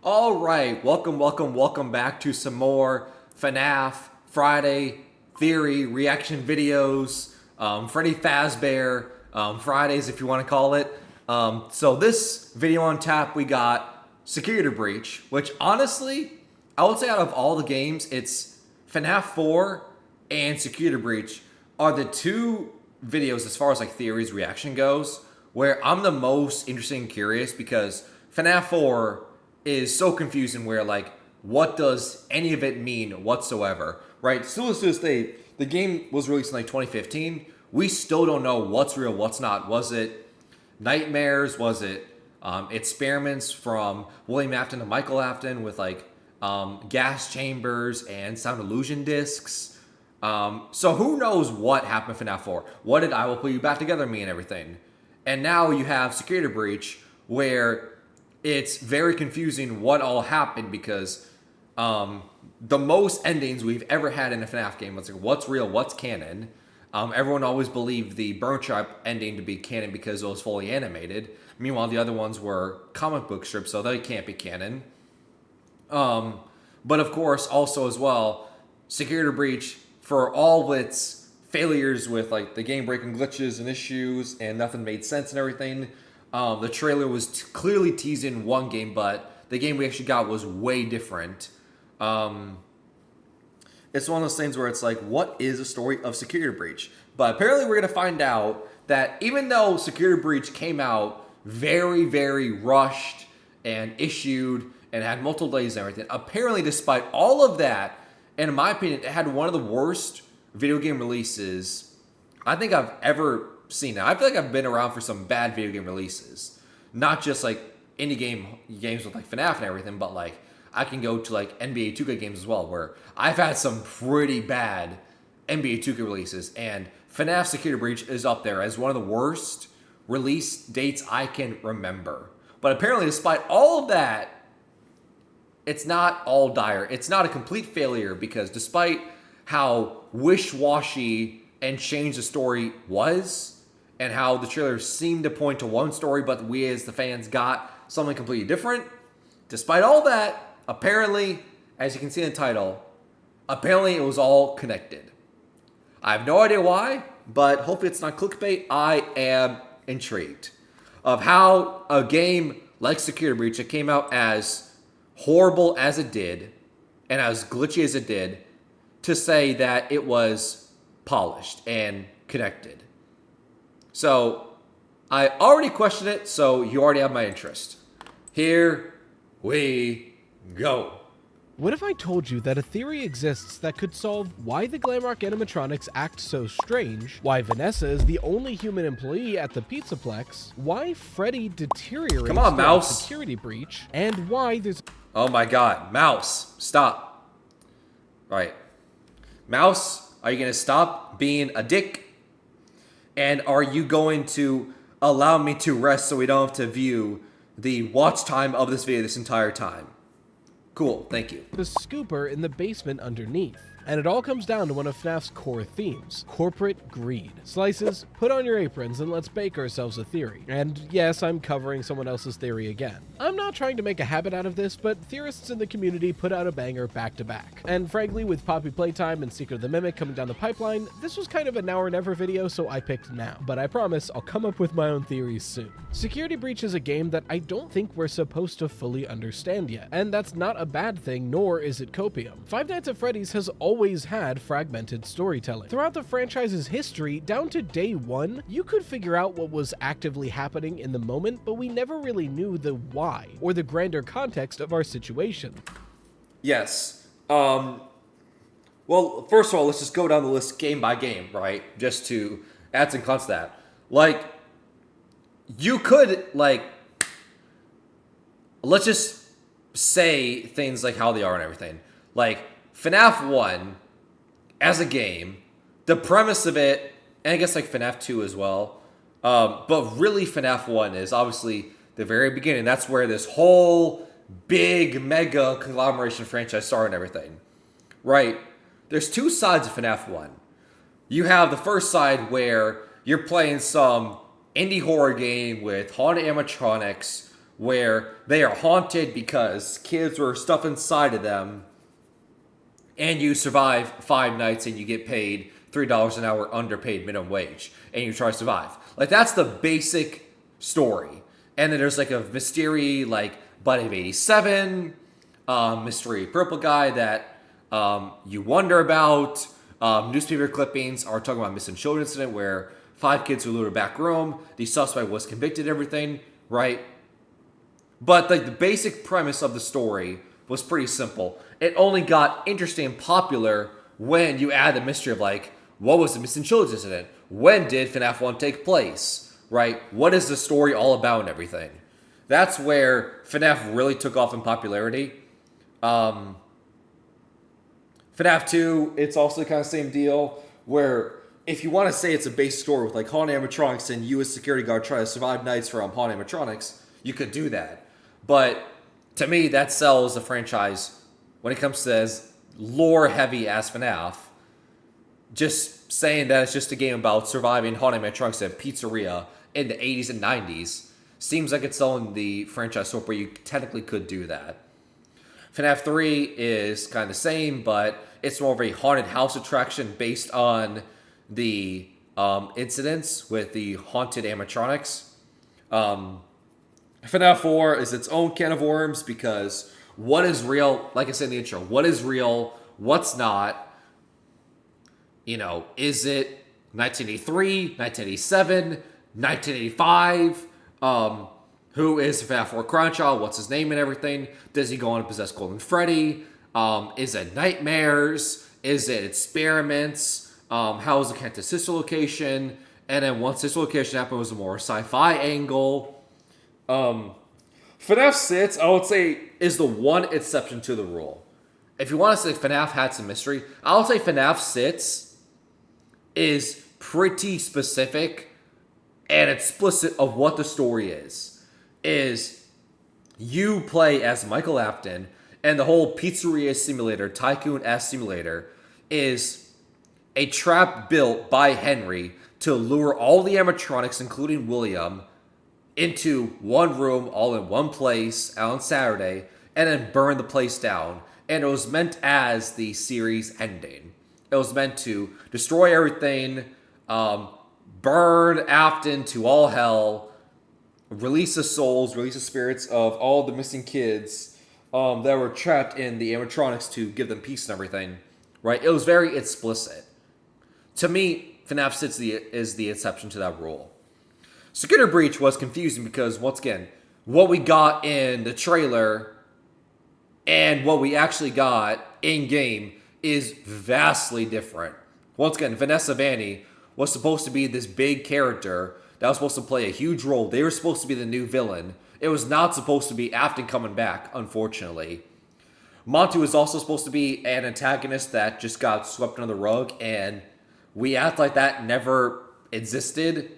All right, welcome back to some more FNAF Friday theory reaction videos. Freddy Fazbear Fridays, if you want to call it. So this video on tap, we got Security Breach, which honestly, I would say out of all the games, it's FNAF 4 and Security Breach are the two videos as far as like theories reaction goes, where I'm the most interested and curious because FNAF 4 is so confusing where like what does any of it mean whatsoever, right? Still to this day, the game was released in like 2015. We still don't know what's real, what's not. Was it nightmares? Was it experiments from William Afton to Michael Afton with like gas chambers and sound illusion discs? So who knows what happened in FNAF 4? What did I Will Put You Back Together mean and everything? And now you have Security Breach where it's very confusing what all happened because the most endings we've ever had in a FNAF game was like, what's real, what's canon? Everyone always believed the Burn Trap ending to be canon because it was fully animated. Meanwhile, the other ones were comic book strips, so they can't be canon. But of course, also as well, Security Breach, for all of its failures with like the game breaking glitches and issues and nothing made sense and everything, the trailer was clearly teasing one game, but the game we actually got was way different. It's one of those things where it's like, what is the story of Security Breach? But apparently we're going to find out that even though Security Breach came out very, very rushed and issued and had multiple delays and everything, apparently despite all of that, and in my opinion, it had one of the worst video game releases I think I've ever seen. Now, I feel like I've been around for some bad video game releases. Not just like indie games with like FNAF and everything, but like I can go to like NBA 2K games as well, where I've had some pretty bad NBA 2K releases, and FNAF Security Breach is up there as one of the worst release dates I can remember. But apparently, despite all of that, it's not all dire. It's not a complete failure because despite how wish-washy and changed the story was, and how the trailer seemed to point to one story, but we as the fans got something completely different. Despite all that, apparently, as you can see in the title, apparently it was all connected. I have no idea why, but hopefully it's not clickbait. I am intrigued of how a game like Security Breach that came out as horrible as it did and as glitchy as it did, to say that it was polished and connected. So I already questioned it, so you already have my interest. Here we go. What if I told you that a theory exists that could solve why the Glamrock animatronics act so strange, why Vanessa is the only human employee at the Pizzaplex, why Freddy deteriorates Come on, Mouse. Security Breach, and why there's... Oh my god, Mouse, stop. Right. Mouse, are you going to stop being a dick? And are you going to allow me to rest so we don't have to view the watch time of this video this entire time? Cool, thank you. The scooper in the basement underneath. And it all comes down to one of FNAF's core themes, corporate greed. Slices, put on your aprons and let's bake ourselves a theory. And yes, I'm covering someone else's theory again. I'm not trying to make a habit out of this, but theorists in the community put out a banger back to back. And frankly, with Poppy Playtime and Secret of the Mimic coming down the pipeline, this was kind of a now or never video, so I picked now. But I promise I'll come up with my own theories soon. Security Breach is a game that I don't think we're supposed to fully understand yet. And that's not a bad thing, nor is it copium. Five Nights at Freddy's has always had fragmented storytelling. Throughout the franchise's history, down to day one, you could figure out what was actively happening in the moment, but we never really knew the why, or the grander context of our situation. Yes. Well, first of all, let's just go down the list game by game, right? Just to add some context to that. Like, you could, like, let's just say things like how they are and everything. Like, FNAF 1, as a game, the premise of it, and I guess like FNAF 2 as well, but really FNAF 1 is obviously the very beginning. That's where this whole big mega conglomeration franchise started and everything. Right? There's two sides of FNAF 1. You have the first side where you're playing some indie horror game with haunted animatronics where they are haunted because kids were stuffed inside of them, and you survive 5 nights and you get paid $3 an hour underpaid minimum wage, and you try to survive. Like, that's the basic story. And then there's like a mystery, like Body of 87, mystery purple guy that you wonder about. Newspaper clippings are talking about a missing children incident where 5 kids were looted a back room. The suspect was convicted, everything, right? But like the basic premise of the story was pretty simple. It only got interesting and popular when you add the mystery of like, what was the missing children incident? When did FNAF 1 take place? Right? What is the story all about and everything? That's where FNAF really took off in popularity. FNAF 2, it's also kind of the same deal, where if you want to say it's a base story with like haunted animatronics and you as security guard try to survive nights from haunted animatronics, you could do that. But to me, that sells the franchise when it comes to as lore heavy as FNAF. Just saying that it's just a game about surviving haunted animatronics at a pizzeria in the 80s and 90s seems like it's selling the franchise soap where you technically could do that. FNAF 3 is kind of the same, but it's more of a haunted house attraction based on the incidents with the haunted animatronics. FNAF 4 is its own can of worms because what is real, like I said in the intro, what is real, what's not? You know, is it 1983, 1987, 1985? Who is FNAF 4 Crunchild? What's his name and everything? Does he go on to possess Golden Freddy? Is it nightmares? Is it experiments? How is the Kenta sister location? And then once this location happened, was a more sci-fi angle. FNAF 6, I would say, is the one exception to the rule. If you want to say FNAF had some mystery, I would say FNAF 6 is pretty specific and explicit of what the story is you play as Michael Afton, and the whole pizzeria simulator, Tycoon-esque simulator, is a trap built by Henry to lure all the animatronics, including William, into one room, all in one place, on Saturday, and then burn the place down. And it was meant as the series ending. It was meant to destroy everything, burn Afton to all hell, release the souls, release the spirits of all the missing kids that were trapped in the animatronics to give them peace and everything. Right? It was very explicit. To me, FNAF 6 is the exception to that rule. Security Breach was confusing because, once again, what we got in the trailer and what we actually got in-game is vastly different. Once again, Vanessa Vanny was supposed to be this big character that was supposed to play a huge role. They were supposed to be the new villain. It was not supposed to be Afton coming back, unfortunately. Monty was also supposed to be an antagonist that just got swept under the rug, and we act like that never existed.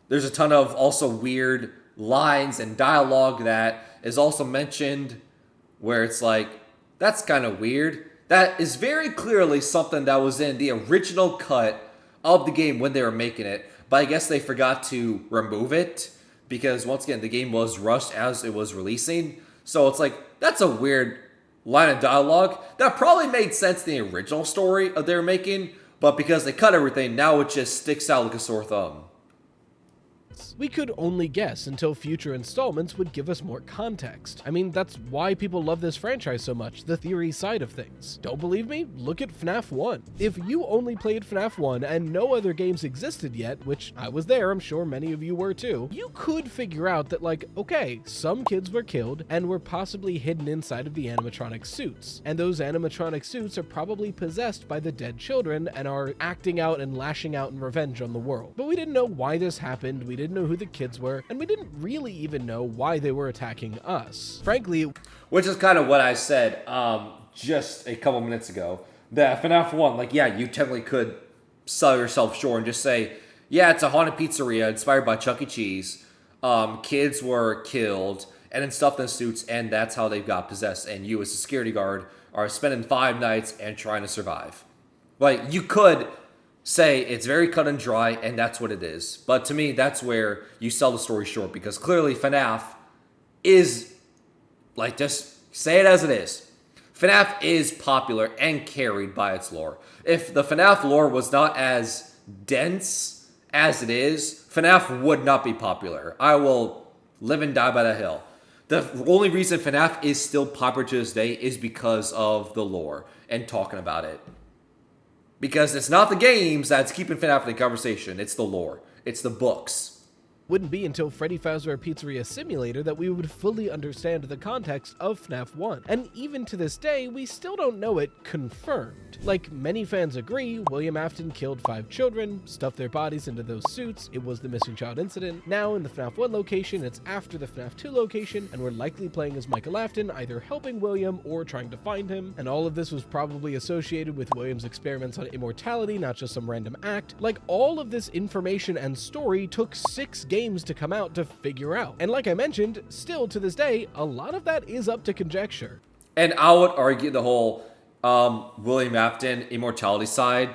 There's a ton of also weird lines and dialogue that is also mentioned where it's like, that's kind of weird. That is very clearly something that was in the original cut of the game when they were making it, but I guess they forgot to remove it because, once again, the game was rushed as it was releasing. So it's like, that's a weird line of dialogue that probably made sense in the original story that they were making, but because they cut everything, now it just sticks out like a sore thumb. We could only guess until future installments would give us more context. I mean, that's why people love this franchise so much, the theory side of things. Don't believe me? Look at FNAF 1. If you only played FNAF 1 and no other games existed yet, which I was there, I'm sure many of you were too, you could figure out that, like, okay, some kids were killed and were possibly hidden inside of the animatronic suits. And those animatronic suits are probably possessed by the dead children and are acting out and lashing out in revenge on the world. But we didn't know why this happened, we didn't know who the kids were, and we didn't really even know why they were attacking us. Frankly, which is kind of what I said just a couple minutes ago, that FNAF 1, like, yeah, you technically could sell yourself short and just say, yeah, it's a haunted pizzeria inspired by Chuck E. Cheese. Kids were killed and then stuffed in suits, and that's how they got possessed, and you as a security guard are spending 5 nights and trying to survive. Like, you could say it's very cut and dry, and that's what it is. But to me, that's where you sell the story short, because clearly FNAF is, like, just say it as it is. FNAF is popular and carried by its lore. If the FNAF lore was not as dense as it is, FNAF would not be popular. I will live and die by that hill. The only reason FNAF is still popular to this day is because of the lore and talking about it. Because it's not the games that's keeping FNAF in the conversation, it's the lore. It's the books. Wouldn't be until Freddy Fazbear Pizzeria Simulator that we would fully understand the context of FNAF 1. And even to this day, we still don't know it confirmed. Like many fans agree, William Afton killed 5 children, stuffed their bodies into those suits, it was the missing child incident. Now in the FNAF 1 location, it's after the FNAF 2 location, and we're likely playing as Michael Afton, either helping William or trying to find him. And all of this was probably associated with William's experiments on immortality, not just some random act. Like, all of this information and story took 6 games to come out to figure out. And like I mentioned, still to this day, a lot of that is up to conjecture. And I would argue the whole William Afton immortality side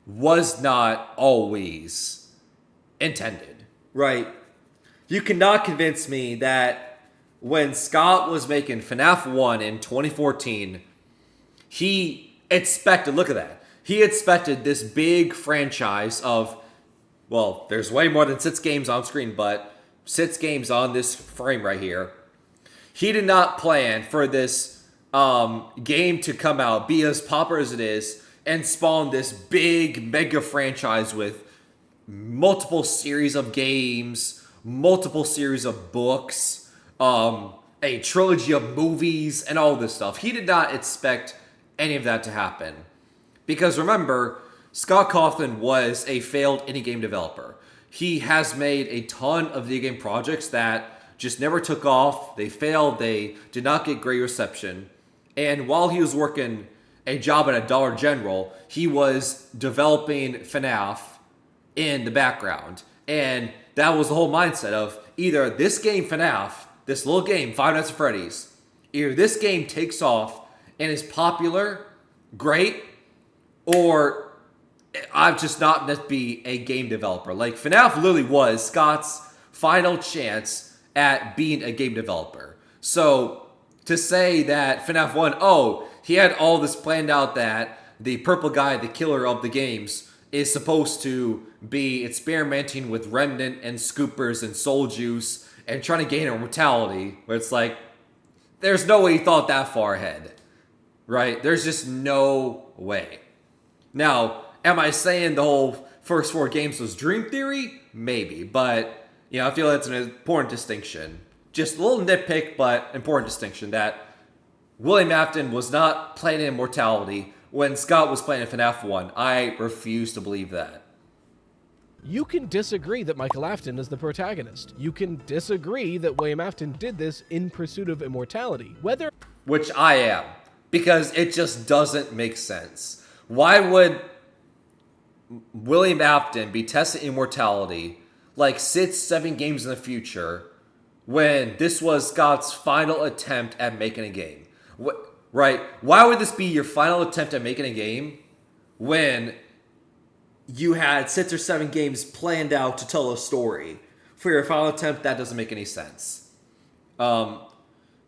was not always intended, right? You cannot convince me that when Scott was making FNAF 1 in 2014, he expected, look at that, he expected this big franchise of, well, there's way more than 6 games on screen, but 6 games on this frame right here. He did not plan for this game to come out, be as popular as it is, and spawn this big mega franchise with multiple series of games, multiple series of books, a trilogy of movies, and all this stuff. He did not expect any of that to happen. Because remember, Scott Cawthon was a failed indie game developer. He has made a ton of video game projects that just never took off. They failed. They did not get great reception. And while he was working a job at a Dollar General, he was developing FNAF in the background. And that was the whole mindset of either this game FNAF, this little game, Five Nights at Freddy's, either this game takes off and is popular, great, or I'm just not meant to be a game developer. Like, FNAF literally was Scott's final chance at being a game developer. So to say that FNAF 1, oh, he had all this planned out that the purple guy, the killer of the games, is supposed to be experimenting with Remnant and Scoopers and Soul Juice and trying to gain immortality, where it's like, there's no way he thought that far ahead, right? There's just no way. Now, am I saying the whole first 4 games was Dream Theory? Maybe, but I feel that's an important distinction. Just a little nitpick, but important distinction that William Afton was not playing Immortality when Scott was playing FNAF 1. I refuse to believe that. You can disagree that Michael Afton is the protagonist. You can disagree that William Afton did this in pursuit of immortality. Which I am, because it just doesn't make sense. Why would William Afton be testing immortality like 6-7 games in the future when this was Scott's final attempt at making a game? Right? Why would this be your final attempt at making a game when you had 6 or 7 games planned out to tell a story? For your final attempt, that doesn't make any sense. And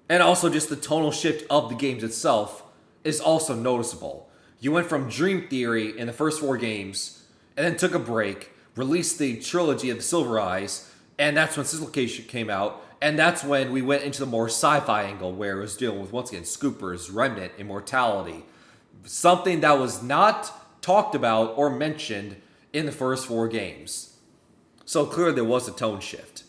also just the tonal shift of the games itself is also noticeable. You went from Dream Theory in the first 4 games, and then took a break, released the trilogy of the Silver Eyes, and that's when Dislocation came out, and that's when we went into the more sci-fi angle, where it was dealing with, once again, Scoopers, Remnant, Immortality. Something that was not talked about or mentioned in the first 4 games. So clearly there was a tone shift.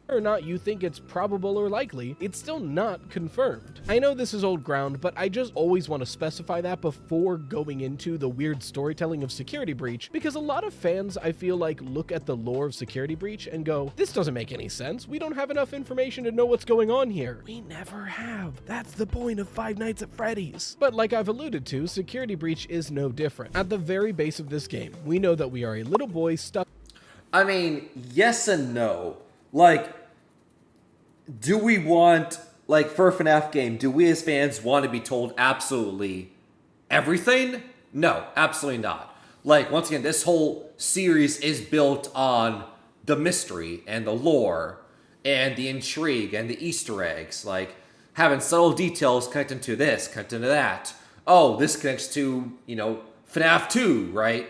Or not you think it's probable or likely, it's still not confirmed. I know this is old ground, but I just always want to specify that before going into the weird storytelling of Security Breach, because a lot of fans, I feel like, look at the lore of Security Breach and go, this doesn't make any sense, we don't have enough information to know what's going on here. We never have. That's the point of Five Nights at Freddy's. But like I've alluded to, Security Breach is no different. At the very base of this game, we know that we are a little boy stuck. I mean, yes and no. Like, do we want, like, for a FNAF game, do we as fans want to be told absolutely everything? No, absolutely not. Like, once again, this whole series is built on the mystery and the lore and the intrigue and the Easter eggs. Like, having subtle details connecting to this, connecting to that. Oh, this connects to, FNAF 2, right?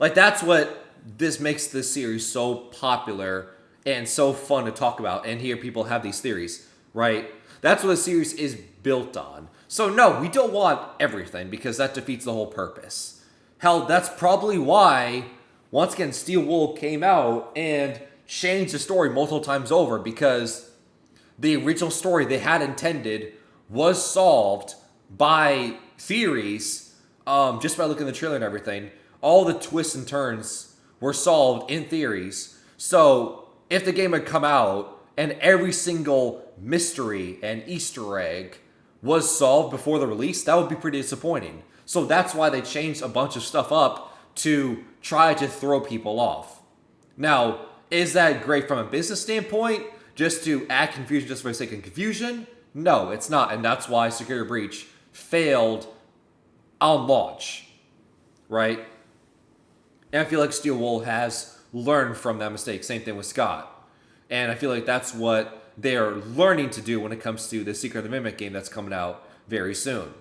Like, that's what this makes this series so popular and so fun to talk about and hear people have these theories, right? That's what the series is built on. So no, we don't want everything because that defeats the whole purpose. Hell, that's probably why, once again, Steel Wool came out and changed the story multiple times over, because the original story they had intended was solved by theories, just by looking at the trailer and everything. All the twists and turns were solved in theories. So if the game had come out and every single mystery and Easter egg was solved before the release, that would be pretty disappointing. So that's why they changed a bunch of stuff up to try to throw people off. Now, is that great from a business standpoint? Just to add confusion just for the sake of confusion? No, it's not. And that's why Security Breach failed on launch, right? And I feel like Steel Wool has learned from that mistake. Same thing with Scott. And I feel like that's what they're learning to do when it comes to the Secret of the Mimic game that's coming out very soon.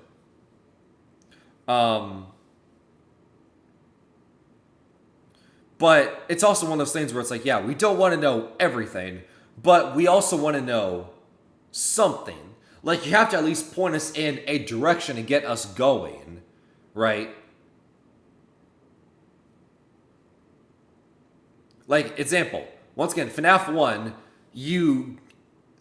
But it's also one of those things where it's like, yeah, we don't want to know everything, but we also want to know something. Like, you have to at least point us in a direction and get us going, right? Like, example, once again, FNAF 1, you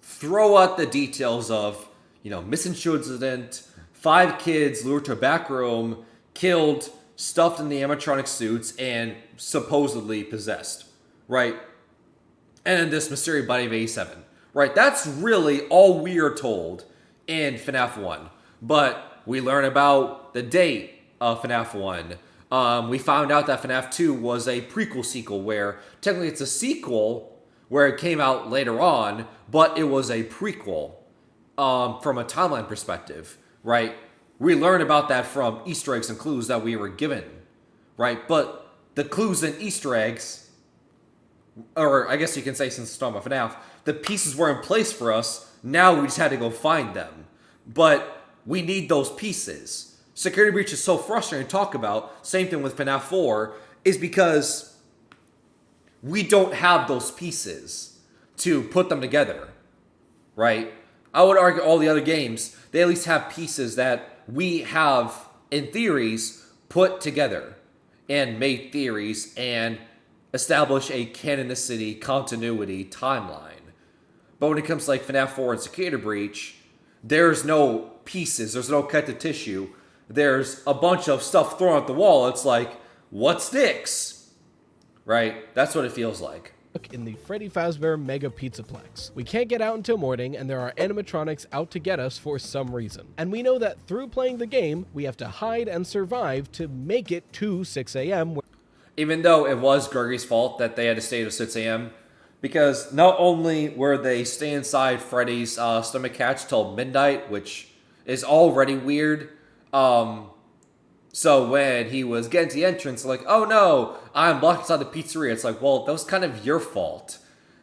throw out the details of, missing incident, 5 kids lured to a back room, killed, stuffed in the animatronic suits, and supposedly possessed, right? And then this mysterious body of 87, right? That's really all we are told in FNAF 1. But we learn about the date of FNAF 1. We found out that FNAF 2 was a prequel sequel, where technically it's a sequel where it came out later on, but it was a prequel from a timeline perspective, right? We learn about that from Easter eggs and clues that we were given, right? But the clues and Easter eggs, or I guess you can say since it's talking about FNAF, the pieces were in place for us. Now we just had to go find them. But we need those pieces. Security Breach is so frustrating to talk about, same thing with FNAF 4, is because we don't have those pieces to put them together, right? I would argue all the other games, they at least have pieces that we have, in theories, put together and made theories and establish a canonicity, continuity, timeline. But when it comes to like FNAF 4 and Security Breach, there's no pieces, there's no connective tissue. There's a bunch of stuff thrown at the wall. It's like, what sticks? Right? That's what it feels like. In the Freddy Fazbear Mega Pizzaplex. We can't get out until morning, and there are animatronics out to get us for some reason. And we know that through playing the game, we have to hide and survive to make it to 6 a.m. Even though it was Gregory's fault that they had to stay to 6 a.m., because not only were they stay inside Freddy's stomach hatch till midnight, which is already weird. So when he was getting to the entrance, like, oh no, I'm locked inside the pizzeria. It's like, well, that was kind of your fault.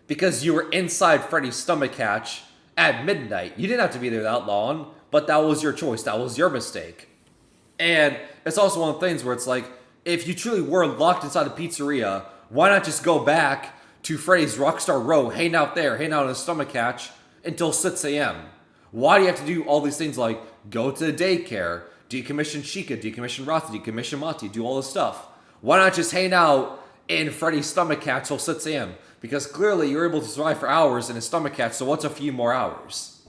Because you were inside Freddy's stomach hatch at midnight. You didn't have to be there that long, but that was your choice. That was your mistake. And it's also one of the things where it's like, if you truly were locked inside the pizzeria, why not just go back to Freddy's Rockstar Row, hang out there, hang out in the stomach hatch until 6 a.m.? Why do you have to do all these things like go to the daycare, decommission Chica, decommission Rati, decommission Mati, do all this stuff? Why not just hang out in Freddy's stomach hatch till 6 a.m.? Because clearly you're able to survive for hours in a stomach hatch, so what's a few more hours?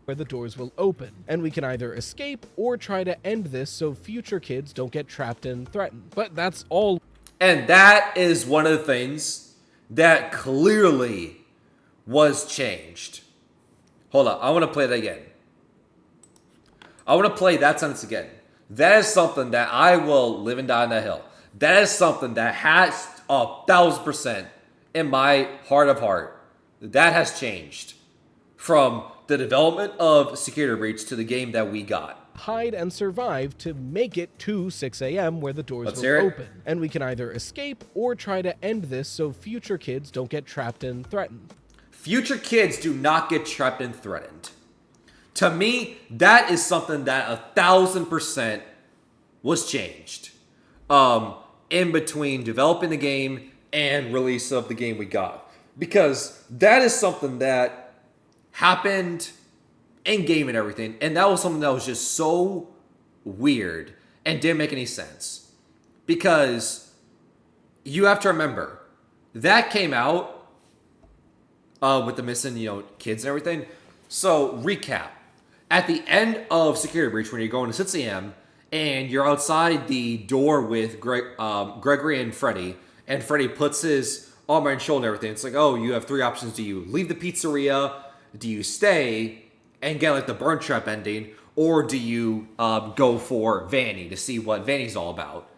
Where the doors will open, and we can either escape or try to end this so future kids don't get trapped and threatened. But that's all. And that is one of the things that clearly was changed. Hold on, I want to play that again. I want to play that sentence again. That is something that I will live and die on that hill. That is something that has 1,000% in my heart of heart. That has changed from the development of Security Breach to the game that we got. hide, and survive to make it to 6 a.m. where the doors Let's will hear it. open. And we can either escape or try to end this so future kids don't get trapped and threatened. Future kids do not get trapped and threatened. To me, that is something that 1,000% was changed in between developing the game and release of the game we got. Because that is something that happened in game and everything, and that was something that was just so weird and didn't make any sense. Because you have to remember, that came out with the missing, kids and everything. So, recap. At the end of Security Breach, when you're going to 6 a.m., and you're outside the door with Gregory and Freddy puts his arm on your shoulder and everything. It's like, oh, you have three options. Do you leave the pizzeria? Do you stay and get like the burn trap ending? Or do you go for Vanny to see what Vanny's all about?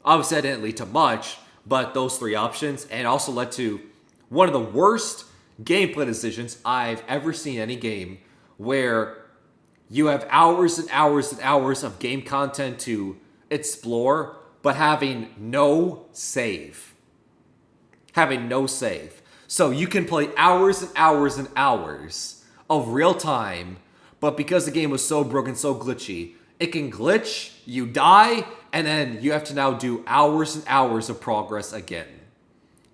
Obviously, that didn't lead to much, but those three options, and also led to one of the worst gameplay decisions I've ever seen in any game, where you have hours and hours and hours of game content to explore, but having no save. So you can play hours and hours and hours of real time, but because the game was so broken, so glitchy, it can glitch, you die, and then you have to now do hours and hours of progress again.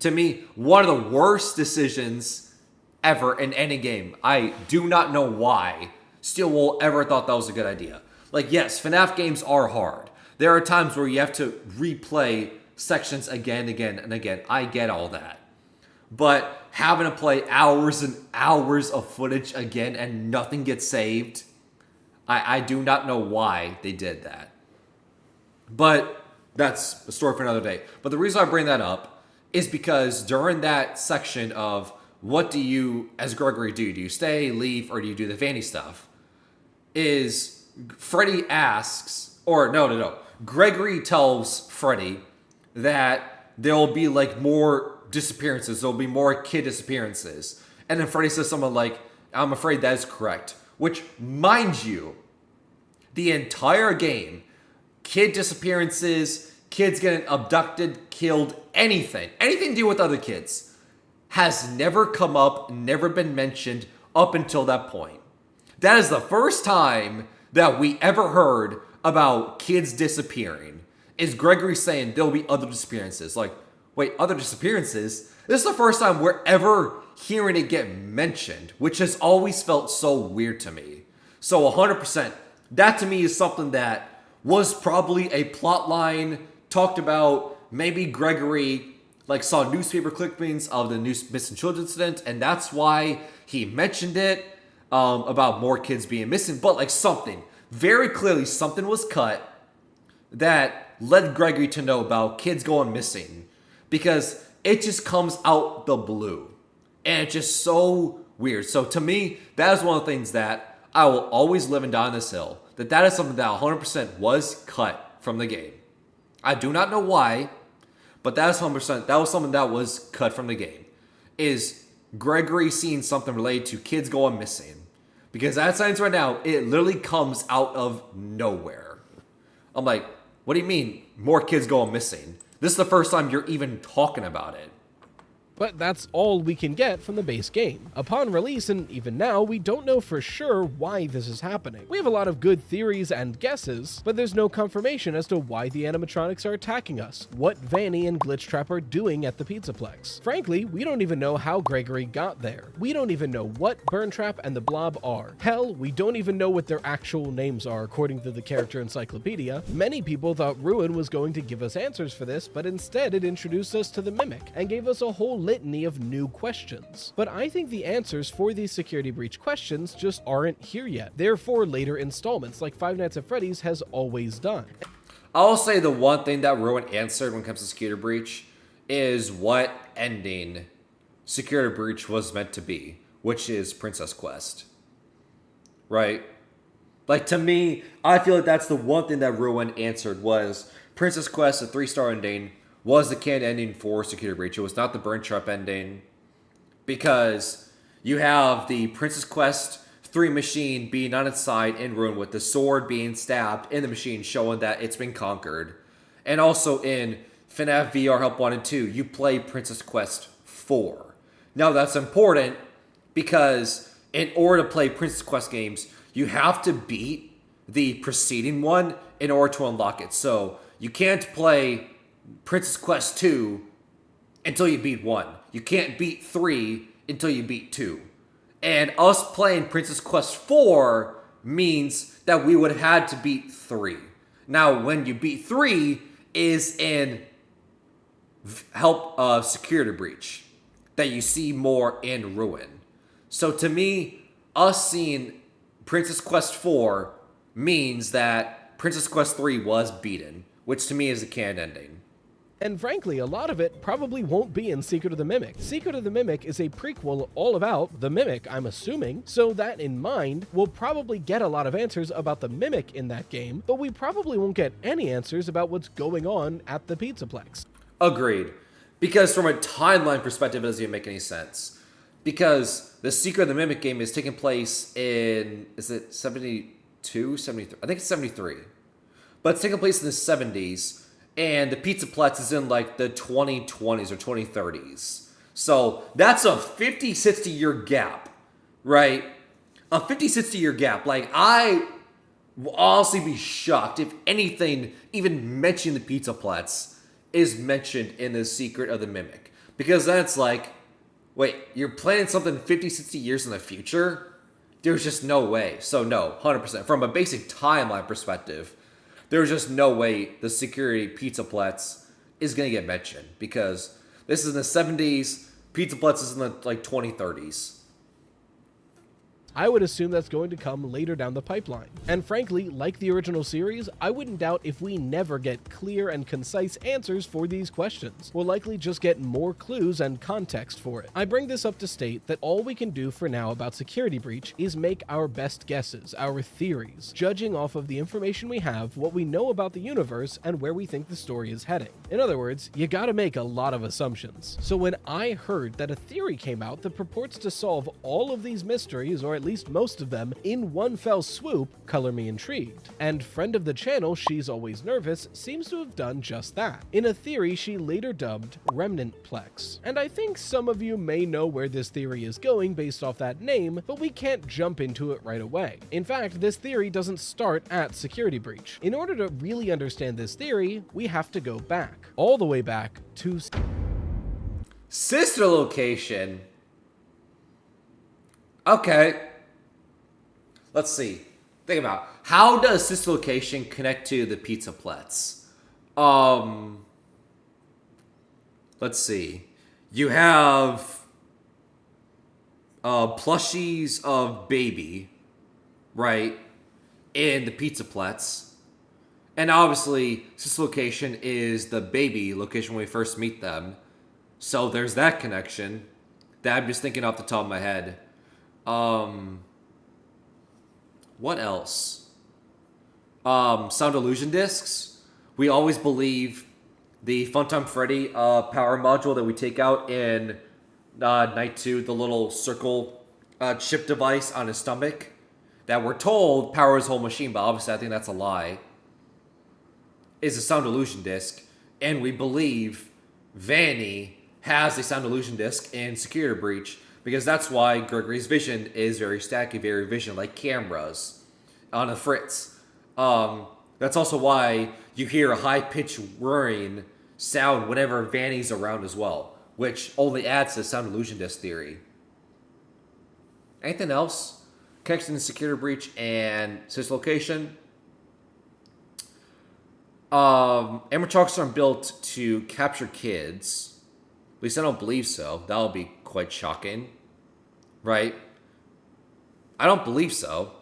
To me, one of the worst decisions ever in any game. I do not know why Steelwool ever thought that was a good idea. Like, yes, FNAF games are hard. There are times where you have to replay sections again, and again. I get all that. But having to play hours and hours of footage again and nothing gets saved, I do not know why they did that. But that's a story for another day. But the reason I bring that up is because during that section of what do you, as Gregory, do? Do you stay, leave, or do you do the Vanny stuff? Is Freddy asks, or no. Gregory tells Freddy that there'll be like more disappearances. There'll be more kid disappearances. And then Freddy says something like, I'm afraid that is correct. Which, mind you, the entire game, kid disappearances, kids getting abducted, killed, anything to do with other kids, has never come up, never been mentioned up until that point. That is the first time that we ever heard about kids disappearing. Is Gregory saying there'll be other disappearances? Like, wait, other disappearances? This is the first time we're ever hearing it get mentioned, which has always felt so weird to me. So 100%, that to me is something that was probably a plot line talked about. Maybe Gregory saw newspaper clippings of the missing children incident, and that's why he mentioned it. About more kids being missing, but something, very clearly something was cut that led Gregory to know about kids going missing, because it just comes out the blue, and it's just so weird. So to me, that is one of the things that I will always live and die on this hill, that is something that 100% was cut from the game. I do not know why, but that is 100%, that was something that was cut from the game, is Gregory seeing something related to kids going missing. Because that sentence right now, it literally comes out of nowhere. I'm like, what do you mean more kids going missing? This is the first time you're even talking about it. But that's all we can get from the base game. Upon release, and even now, we don't know for sure why this is happening. We have a lot of good theories and guesses, but there's no confirmation as to why the animatronics are attacking us, what Vanny and Glitchtrap are doing at the Pizzaplex. Frankly, we don't even know how Gregory got there. We don't even know what Burntrap and the Blob are. Hell, we don't even know what their actual names are according to the character encyclopedia. Many people thought Ruin was going to give us answers for this, but instead it introduced us to the Mimic and gave us a whole litany of new questions. But I think the answers for these security breach questions just aren't here yet. They're for later installments, like Five Nights at Freddy's has always done. I'll say the one thing that Ruin answered when it comes to security breach is what ending security breach was meant to be, which is Princess Quest. Right? To me, I feel like that's the one thing that Ruin answered was Princess Quest, a 3-star ending, was the canon ending for Security Breach. It was not the Burn Trap ending, because you have the Princess Quest 3 machine being on its side in ruin with the sword being stabbed in the machine, showing that it's been conquered. And also in FNAF VR Help 1 and 2, you play Princess Quest 4. Now that's important because in order to play Princess Quest games, you have to beat the preceding one in order to unlock it. So you can't play Princess Quest 2 until you beat 1. You can't beat 3 until you beat 2. And us playing Princess Quest 4 means that we would have had to beat 3. Now, when you beat 3 is in Help Security Breach that you see more in Ruin. So to me, us seeing Princess Quest 4 means that Princess Quest 3 was beaten, which to me is a canon ending. And frankly, a lot of it probably won't be in Secret of the Mimic. Secret of the Mimic is a prequel all about the Mimic, I'm assuming, so that in mind, we'll probably get a lot of answers about the Mimic in that game, but we probably won't get any answers about what's going on at the Pizzaplex. Agreed. Because from a timeline perspective, it doesn't even make any sense. Because the Secret of the Mimic game is taking place in, is it 72, 73? I think it's 73. But it's taking place in the 70s. And the Pizzaplex is in like the 2020s or 2030s. So that's a 50, 60 year gap, right? A 50, 60 year gap. Like, I will honestly be shocked if anything even mentioning the Pizzaplex is mentioned in the Secret of the Mimic. Because then it's like, wait, you're planning something 50, 60 years in the future? There's just no way. So no, 100%. From a basic timeline perspective, there's just no way the security Pizzaplex is going to get mentioned because this is in the 70s, Pizzaplex is in the 2030s. I would assume that's going to come later down the pipeline. And frankly, like the original series, I wouldn't doubt if we never get clear and concise answers for these questions. We'll likely just get more clues and context for it. I bring this up to state that all we can do for now about Security Breach is make our best guesses, our theories, judging off of the information we have, what we know about the universe, and where we think the story is heading. In other words, you gotta make a lot of assumptions. So when I heard that a theory came out that purports to solve all of these mysteries, or at least most of them, in one fell swoop, color me intrigued. And friend of the channel, She's Always Nervous, seems to have done just that, in a theory she later dubbed Remnantplex. And I think some of you may know where this theory is going based off that name, but we can't jump into it right away. In fact, this theory doesn't start at Security Breach. In order to really understand this theory, we have to go back, all the way back to Sister location. Okay. Let's see. Think about how does sister location connect to the Pizzaplex? Let's see. You have plushies of baby, right, in the Pizzaplex. And obviously, sister location is the baby location when we first meet them. So there's that connection that I'm just thinking off the top of my head. What else? Sound illusion discs. We always believe the Funtime Freddy power module that we take out in Night 2, the little circle chip device on his stomach, that we're told powers his whole machine, but obviously I think that's a lie, is a sound illusion disc. And we believe Vanny has a sound illusion disc in Security Breach, because that's why Gregory's vision is very stacky, very vision, like cameras on a Fritz. That's also why you hear a high-pitched whirring sound whenever Vanny's around as well, which only adds to the sound illusion disc theory. Anything else? Connection to Security Breach and sister location. Animatronics aren't built to capture kids. At least I don't believe so. That would be quite shocking, right? I don't believe so.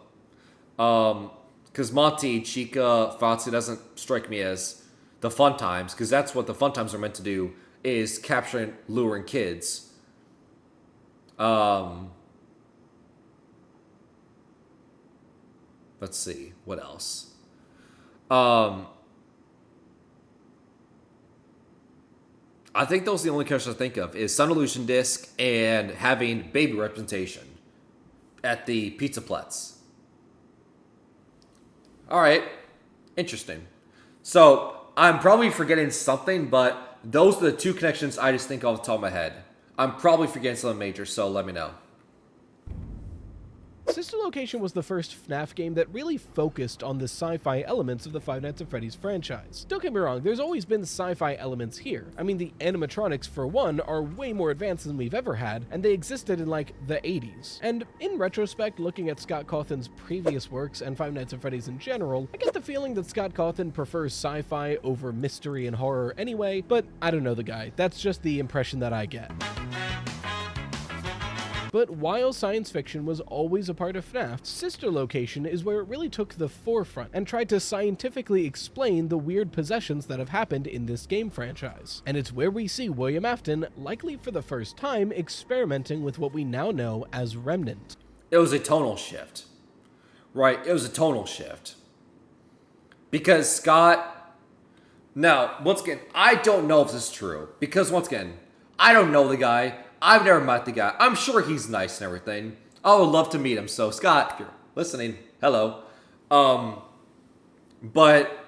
Because Monty, Chica, Fozzie doesn't strike me as the fun times, because that's what the fun times are meant to do, is capturing, luring kids. Let's see, what else? I think those are the only characters I think of, is Sun Illusion Disc and having baby representation. at the Pizza Platz. All right, interesting. So I'm probably forgetting something, but those are the two connections I just think off the top of my head. I'm probably forgetting something major, so let me know. Sister Location was the first FNAF game that really focused on the sci-fi elements of the Five Nights at Freddy's franchise. Don't get me wrong, there's always been sci-fi elements here. I mean, the animatronics, for one, are way more advanced than we've ever had, and they existed in, like, the 80s. And in retrospect, looking at Scott Cawthon's previous works and Five Nights at Freddy's in general, I get the feeling that Scott Cawthon prefers sci-fi over mystery and horror anyway, but I don't know the guy. That's just the impression that I get. But while science fiction was always a part of FNAF, Sister Location is where it really took the forefront and tried to scientifically explain the weird possessions that have happened in this game franchise. And it's where we see William Afton, likely for the first time, experimenting with what we now know as Remnant. It was a tonal shift. Right, it was a tonal shift. Because Scott... Now, once again, I don't know if this is true. Because, once again, I don't know the guy. I've never met the guy. I'm sure he's nice and everything. I would love to meet him. So, Scott, if you're listening, hello. But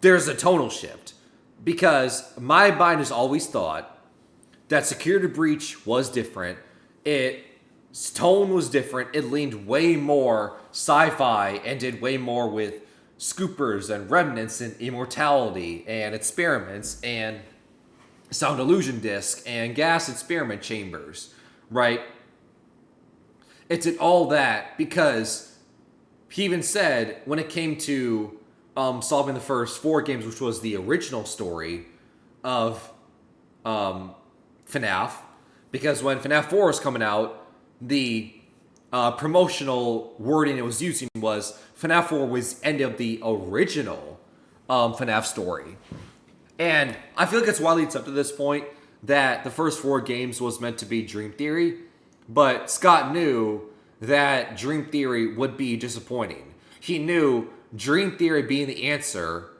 there's a tonal shift. Because my mind has always thought that Security Breach was different. Its tone was different. It leaned way more sci-fi and did way more with scoopers and remnants and immortality and experiments and sound illusion disc and gas experiment chambers, right? It did all that because he even said when it came to solving the first 4 games, which was the original story of FNAF, because when FNAF 4 was coming out, the promotional wording it was using was FNAF 4 was end of the original FNAF story. And I feel like it's widely accepted at this point that the first 4 games was meant to be Dream Theory, but Scott knew that Dream Theory would be disappointing. He knew Dream Theory being the answer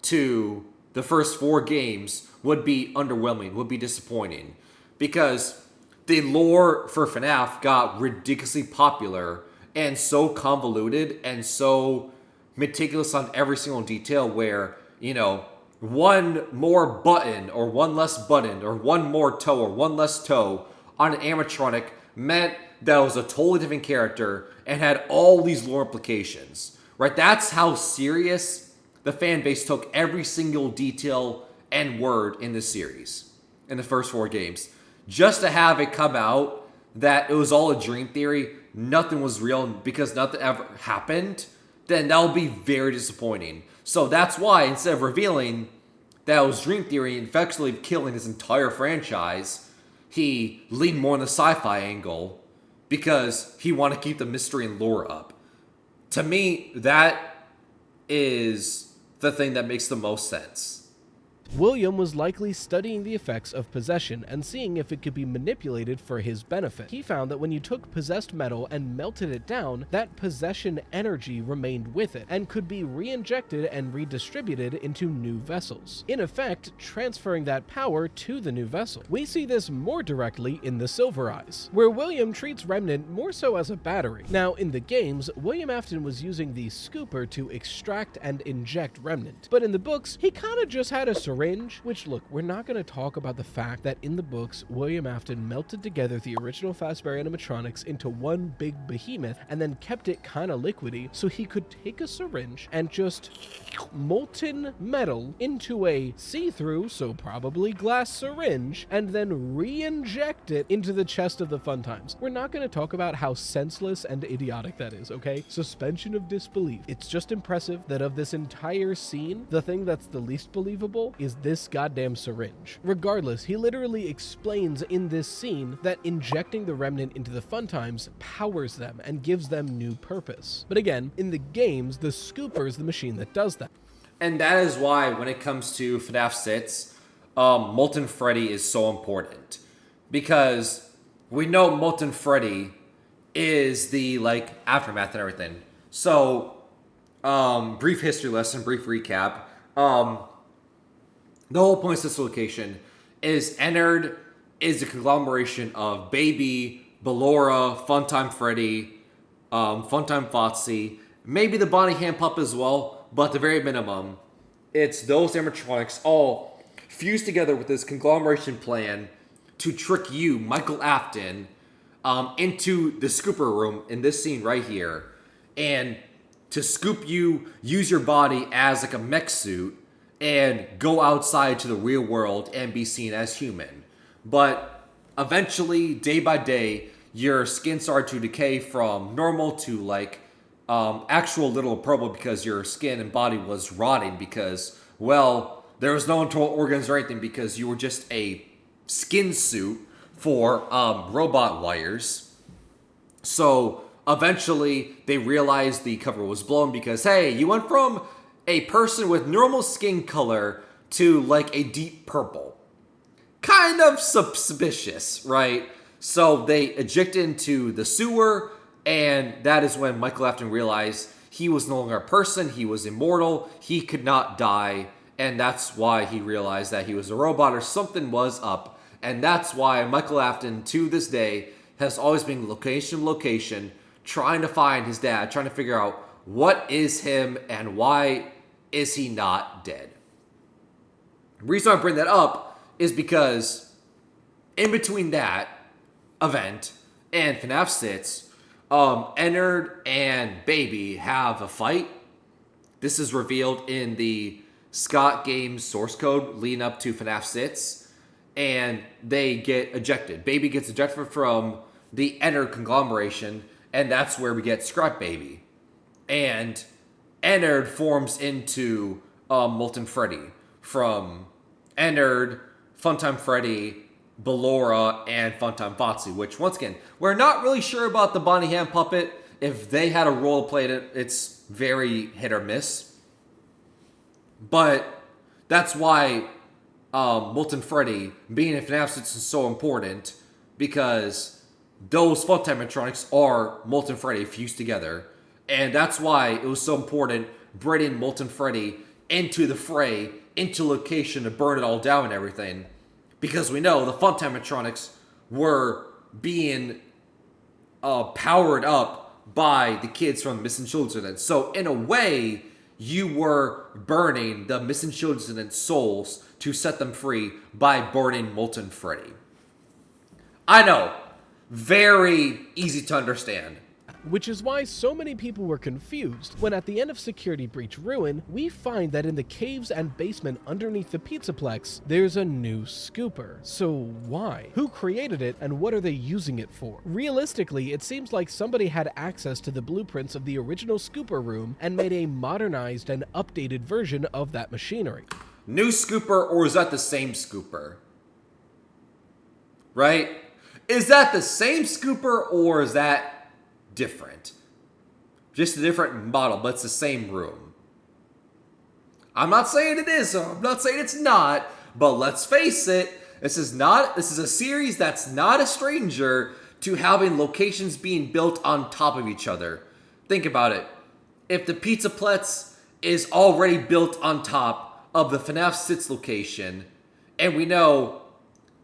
to the first 4 games would be underwhelming, would be disappointing, because the lore for FNAF got ridiculously popular and so convoluted and so meticulous on every single detail where, you know, one more button or one less button or one more toe or one less toe on an animatronic meant that it was a totally different character and had all these lore implications, right? That's how serious the fan base took every single detail and word in this series in the first 4 games. Just to have it come out that it was all a dream theory, nothing was real because nothing ever happened, then that would be very disappointing. So that's why instead of revealing that it was dream theory and effectively killing his entire franchise, he leaned more on the sci-fi angle because he wanted to keep the mystery and lore up. To me, that is the thing that makes the most sense. William was likely studying the effects of possession and seeing if it could be manipulated for his benefit. He found that when you took possessed metal and melted it down, that possession energy remained with it and could be re-injected and redistributed into new vessels, in effect transferring that power to the new vessel. We see this more directly in the Silver Eyes, where William treats Remnant more so as a battery. Now, in the games, William Afton was using the scooper to extract and inject Remnant, but in the books, he kinda just had a syringe, which, look, we're not going to talk about the fact that in the books, William Afton melted together the original Fazbear animatronics into one big behemoth and then kept it kind of liquidy so he could take a syringe and just molten metal into a see-through, so probably glass syringe, and then re-inject it into the chest of the Funtimes. We're not going to talk about how senseless and idiotic that is, okay? Suspension of disbelief. It's just impressive that of this entire scene, the thing that's the least believable is this goddamn syringe. Regardless, he literally explains in this scene that injecting the Remnant into the Funtimes powers them and gives them new purpose. But again, in the games, the scooper is the machine that does that. And that is why when it comes to FNAF 6, Molten Freddy is so important. Because we know Molten Freddy is the, like, aftermath and everything. So, brief history lesson, brief recap. The whole point of this location is a conglomeration of Baby, Ballora, Funtime Freddy, Funtime Foxy, maybe the Bonnie Hand Pup as well, but at the very minimum, it's those animatronics all fused together with this conglomeration plan to trick you, Michael Afton, into the scooper room in this scene right here, and to scoop you, use your body as like a mech suit, and go outside to the real world and be seen as human. But eventually, day by day, your skin started to decay from normal to like actual little purple because your skin and body was rotting because, well, there was no internal organs or anything because you were just a skin suit for robot wires. So eventually they realized the cover was blown because, hey, you went from a person with normal skin color to like a deep purple. Kind of suspicious, right? So they ejected into the sewer, and that is when Michael Afton realized he was no longer a person, he was immortal, he could not die, and that's why he realized that he was a robot or something was up. And that's why Michael Afton, to this day, has always been location, trying to find his dad, trying to figure out what is him and why is he not dead. The reason I bring that up is because in between that event and FNAF 6, Ennard and Baby have a fight. This is revealed in the Scott Games source code leading up to FNAF 6, and they get ejected. Baby gets ejected from the Ennard conglomeration, and that's where we get Scrap Baby. And Ennard forms into Molten Freddy from Ennard, Funtime Freddy, Ballora, and Funtime Foxy, which, once again, we're not really sure about the Bonnie Hand Puppet. If they had a role to play in it, it's very hit or miss. But that's why Molten Freddy being in FNAF 6 is so important, because those Funtime animatronics are Molten Freddy fused together. And that's why it was so important bringing Molten Freddy into the fray, into location to burn it all down and everything. Because we know the Funtime animatronics were being powered up by the kids from Missing Children. So in a way, you were burning the Missing Children's souls to set them free by burning Molten Freddy. I know, very easy to understand. Which is why so many people were confused when at the end of Security Breach Ruin, we find that in the caves and basement underneath the Pizzaplex, there's a new scooper. So why? Who created it and what are they using it for? Realistically, it seems like somebody had access to the blueprints of the original scooper room and made a modernized and updated version of that machinery. New scooper, or is that the same scooper? Right? Is that the same scooper, or is that different? Just a different model, but it's the same room. I'm not saying it is, I'm not saying it's not, but let's face it, this is a series that's not a stranger to having locations being built on top of each other. Think about it. If the Pizzaplex is already built on top of the FNAF 6 location, and we know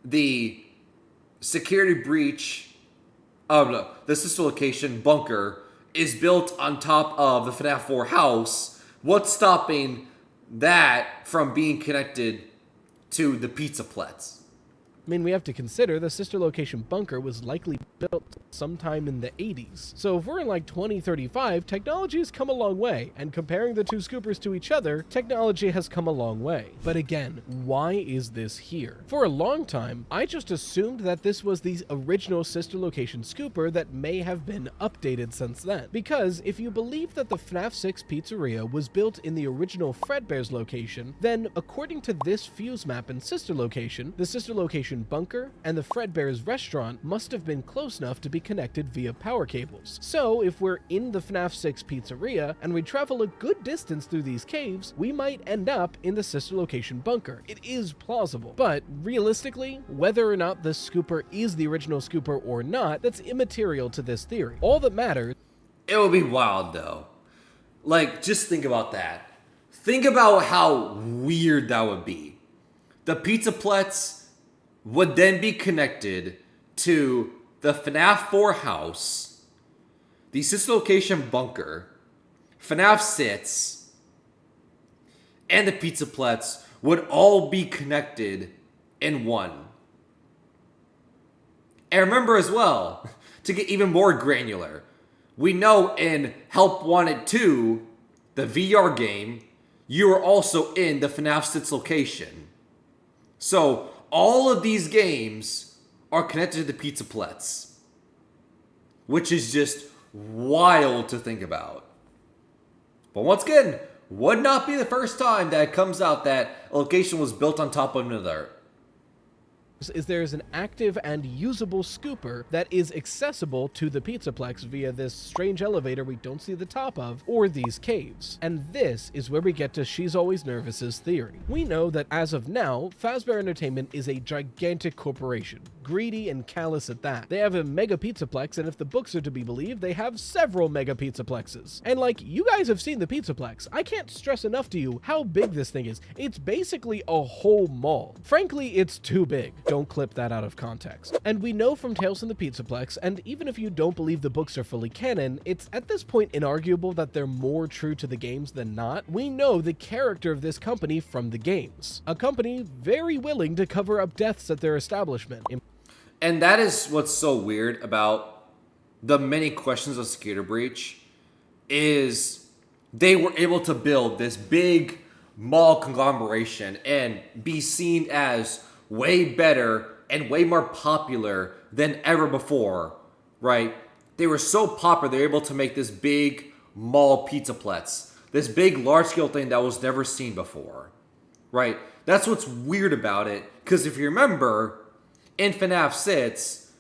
the Security Breach, the sister location, Bunker, is built on top of the FNAF 4 house, what's stopping that from being connected to the Pizzaplex? I mean, we have to consider the sister location Bunker was likely built sometime in the 80s. So if we're in like 2035, technology has come a long way, and comparing the two scoopers to each other, technology has come a long way. But again, why is this here? For a long time, I just assumed that this was the original sister location scooper that may have been updated since then. Because if you believe that the FNAF 6 pizzeria was built in the original Fredbear's location, then according to this fuse map and sister location, the sister location Bunker and the Fredbear's restaurant must have been close enough to be connected via power cables. So if we're in the FNAF 6 pizzeria and we travel a good distance through these caves, we might end up in the sister location Bunker. It is plausible. But realistically, whether or not the scooper is the original scooper or not, that's immaterial to this theory. All that matters... It would be wild though. Like, just think about that. Think about how weird that would be. The Pizzaplex would then be connected to the FNAF 4 house, the sister location bunker, FNAF Sits, and the Pizzaplex would all be connected in one. And remember as well, to get even more granular, we know in Help Wanted 2, the VR game, you are also in the FNAF Sits location. So all of these games are connected to the Pizzaplex, which is just wild to think about. But once again, would not be the first time that it comes out that a location was built on top of another. Is there's an active and usable scooper that is accessible to the Pizzaplex via this strange elevator we don't see the top of, or these caves. And this is where we get to She's Always Nervous's theory. We know that as of now, Fazbear Entertainment is a gigantic corporation, greedy and callous at that. They have a mega Pizzaplex, and if the books are to be believed, they have several mega Pizzaplexes. And like, you guys have seen the Pizzaplex. I can't stress enough to you how big this thing is. It's basically a whole mall. Frankly, it's too big. Don't clip that out of context. And we know from Tales from the Pizzaplex, and even if you don't believe the books are fully canon, it's at this point inarguable that they're more true to the games than not. We know the character of this company from the games. A company very willing to cover up deaths at their establishment. And that is what's so weird about the many questions of Security Breach, is they were able to build this big mall conglomeration and be seen as way better and way more popular than ever before, right? They were so popular, they were able to make this big mall Pizzaplex, this big large-scale thing that was never seen before, right? That's what's weird about it, because if you remember, in FNAF Sits,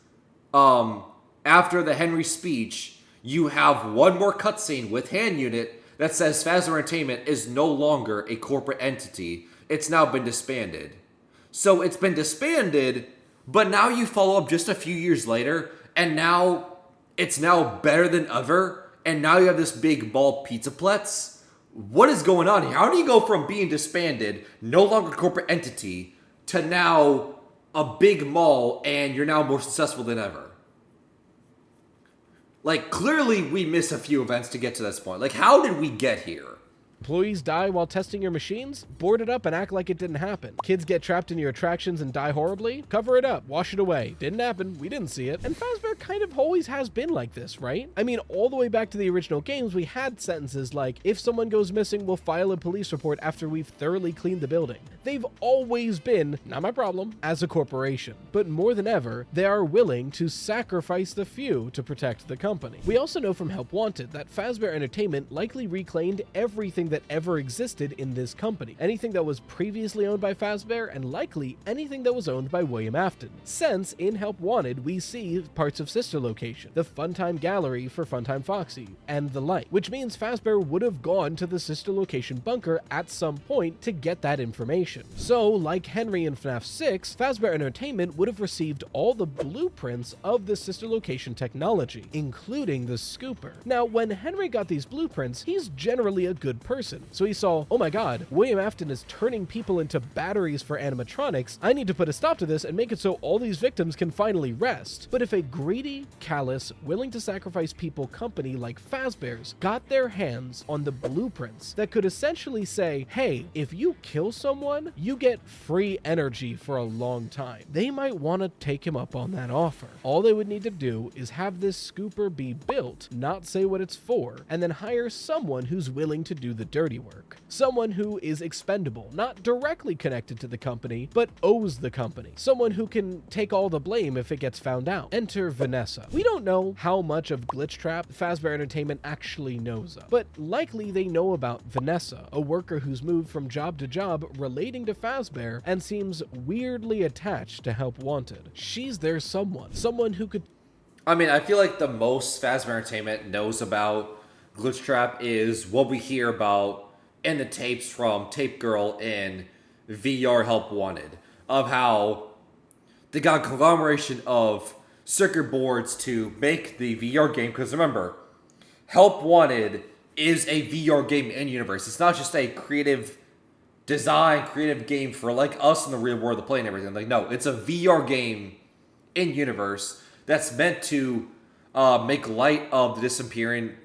after the Henry speech, you have one more cutscene with Hand Unit that says Fazbear Entertainment is no longer a corporate entity. It's now been disbanded. So it's been disbanded, but now you follow up just a few years later, and now it's now better than ever, and now you have this big mall Pizzaplex. What is going on here? How do you go from being disbanded, no longer a corporate entity, to now a big mall, and you're now more successful than ever? Like, clearly we missed a few events to get to this point. Like, how did we get here? Employees die while testing your machines? Board it up and act like it didn't happen. Kids get trapped in your attractions and die horribly? Cover it up, wash it away. Didn't happen, we didn't see it. And Fazbear kind of always has been like this, right? I mean, all the way back to the original games, we had sentences like, if someone goes missing, we'll file a police report after we've thoroughly cleaned the building. They've always been, not my problem, as a corporation. But more than ever, they are willing to sacrifice the few to protect the company. We also know from Help Wanted that Fazbear Entertainment likely reclaimed everything that ever existed in this company. Anything that was previously owned by Fazbear, and likely anything that was owned by William Afton. Since in Help Wanted, we see parts of Sister Location, the Funtime Gallery for Funtime Foxy, and the like, which means Fazbear would have gone to the Sister Location bunker at some point to get that information. So, like Henry in FNAF 6, Fazbear Entertainment would have received all the blueprints of the Sister Location technology, including the scooper. Now, when Henry got these blueprints, he's generally a good person. So he saw, oh my god, William Afton is turning people into batteries for animatronics. I need to put a stop to this and make it so all these victims can finally rest. But if a greedy, callous, willing to sacrifice people company like Fazbear's got their hands on the blueprints that could essentially say, hey, if you kill someone, you get free energy for a long time, they might want to take him up on that offer. All they would need to do is have this scooper be built, not say what it's for, and then hire someone who's willing to do the dirty work. Someone who is expendable, not directly connected to the company, but owes the company. Someone who can take all the blame if it gets found out. Enter Vanessa. We don't know how much of Glitchtrap Fazbear Entertainment actually knows of, but likely they know about Vanessa, a worker who's moved from job to job relating to Fazbear and seems weirdly attached to Help Wanted. She's their someone who could... I mean, I feel like the most Fazbear Entertainment knows about Glitchtrap is what we hear about in the tapes from Tape Girl and VR Help Wanted, of how they got a conglomeration of circuit boards to make the VR game. Because remember, Help Wanted is a VR game in universe. It's not just a creative design, creative game for like us in the real world to play and everything. Like, no, it's a VR game in universe that's meant to make light of the disappearing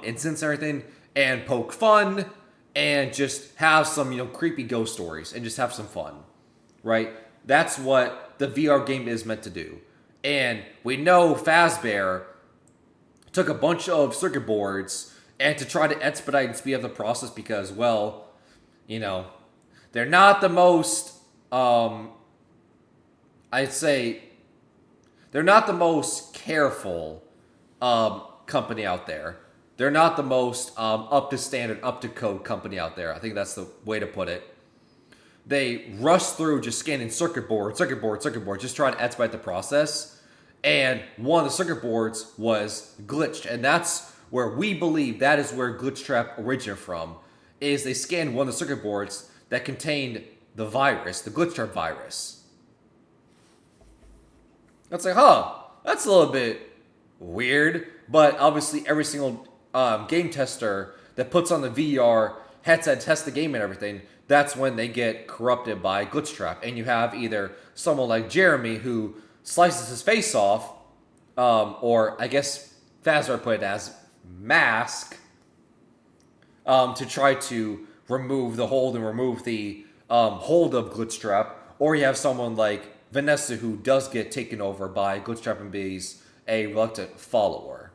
incidents and everything, and poke fun, and just have some creepy ghost stories, and just have some fun, right? That's what the VR game is meant to do. And we know Fazbear took a bunch of circuit boards and to try to expedite and speed up the process because, well, they're not the most, I'd say, they're not the most careful company out there. They're not the most up to standard, up to code company out there. I think that's the way to put it. They rushed through just scanning circuit board, just trying to expedite the process. And one of the circuit boards was glitched. And that's where we believe that is where Glitch Trap originated from, is they scanned one of the circuit boards that contained the virus, the Glitch Trap virus. That's like, that's a little bit weird. But obviously every single game tester that puts on the VR headset, tests the game and everything, that's when they get corrupted by Glitch Trap. And you have either someone like Jeremy who slices his face off, or I guess Fazbear put it as mask, to try to remove the hold and remove the hold of Glitch Trap. Or you have someone like Vanessa who does get taken over by Glitch Trap and be's a reluctant follower.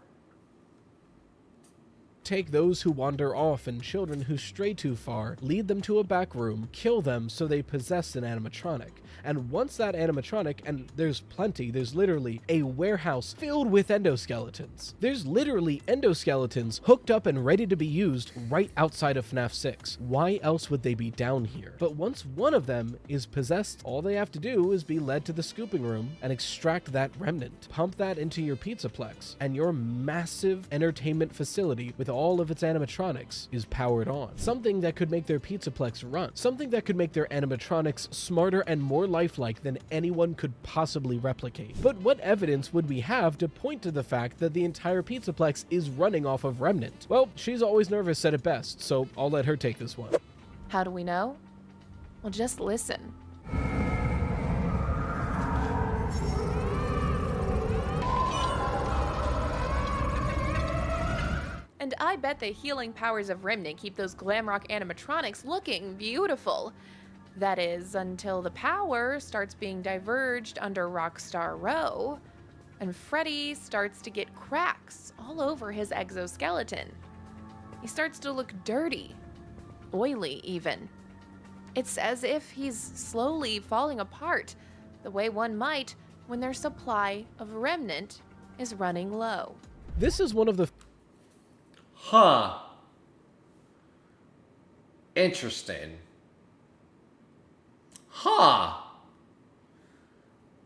Take those who wander off and children who stray too far, lead them to a back room, kill them so they possess an animatronic. And once that animatronic, and there's plenty, there's literally a warehouse filled with endoskeletons. There's literally endoskeletons hooked up and ready to be used right outside of FNAF 6. Why else would they be down here? But once one of them is possessed, all they have to do is be led to the scooping room and extract that remnant. Pump that into your Pizzaplex, and your massive entertainment facility with all of its animatronics is powered on. Something that could make their Pizzaplex run. Something that could make their animatronics smarter and more lifelike than anyone could possibly replicate. But what evidence would we have to point to the fact that the entire Pizzaplex is running off of Remnant? Well, She's Always Nervous said it best, so I'll let her take this one. How do we know? Well, just listen. And I bet the healing powers of Remnant keep those glam rock animatronics looking beautiful. That is, until the power starts being diverged under Rockstar Row, and Freddy starts to get cracks all over his exoskeleton. He starts to look dirty, oily even. It's as if he's slowly falling apart, the way one might when their supply of Remnant is running low. This is one of the Interesting. I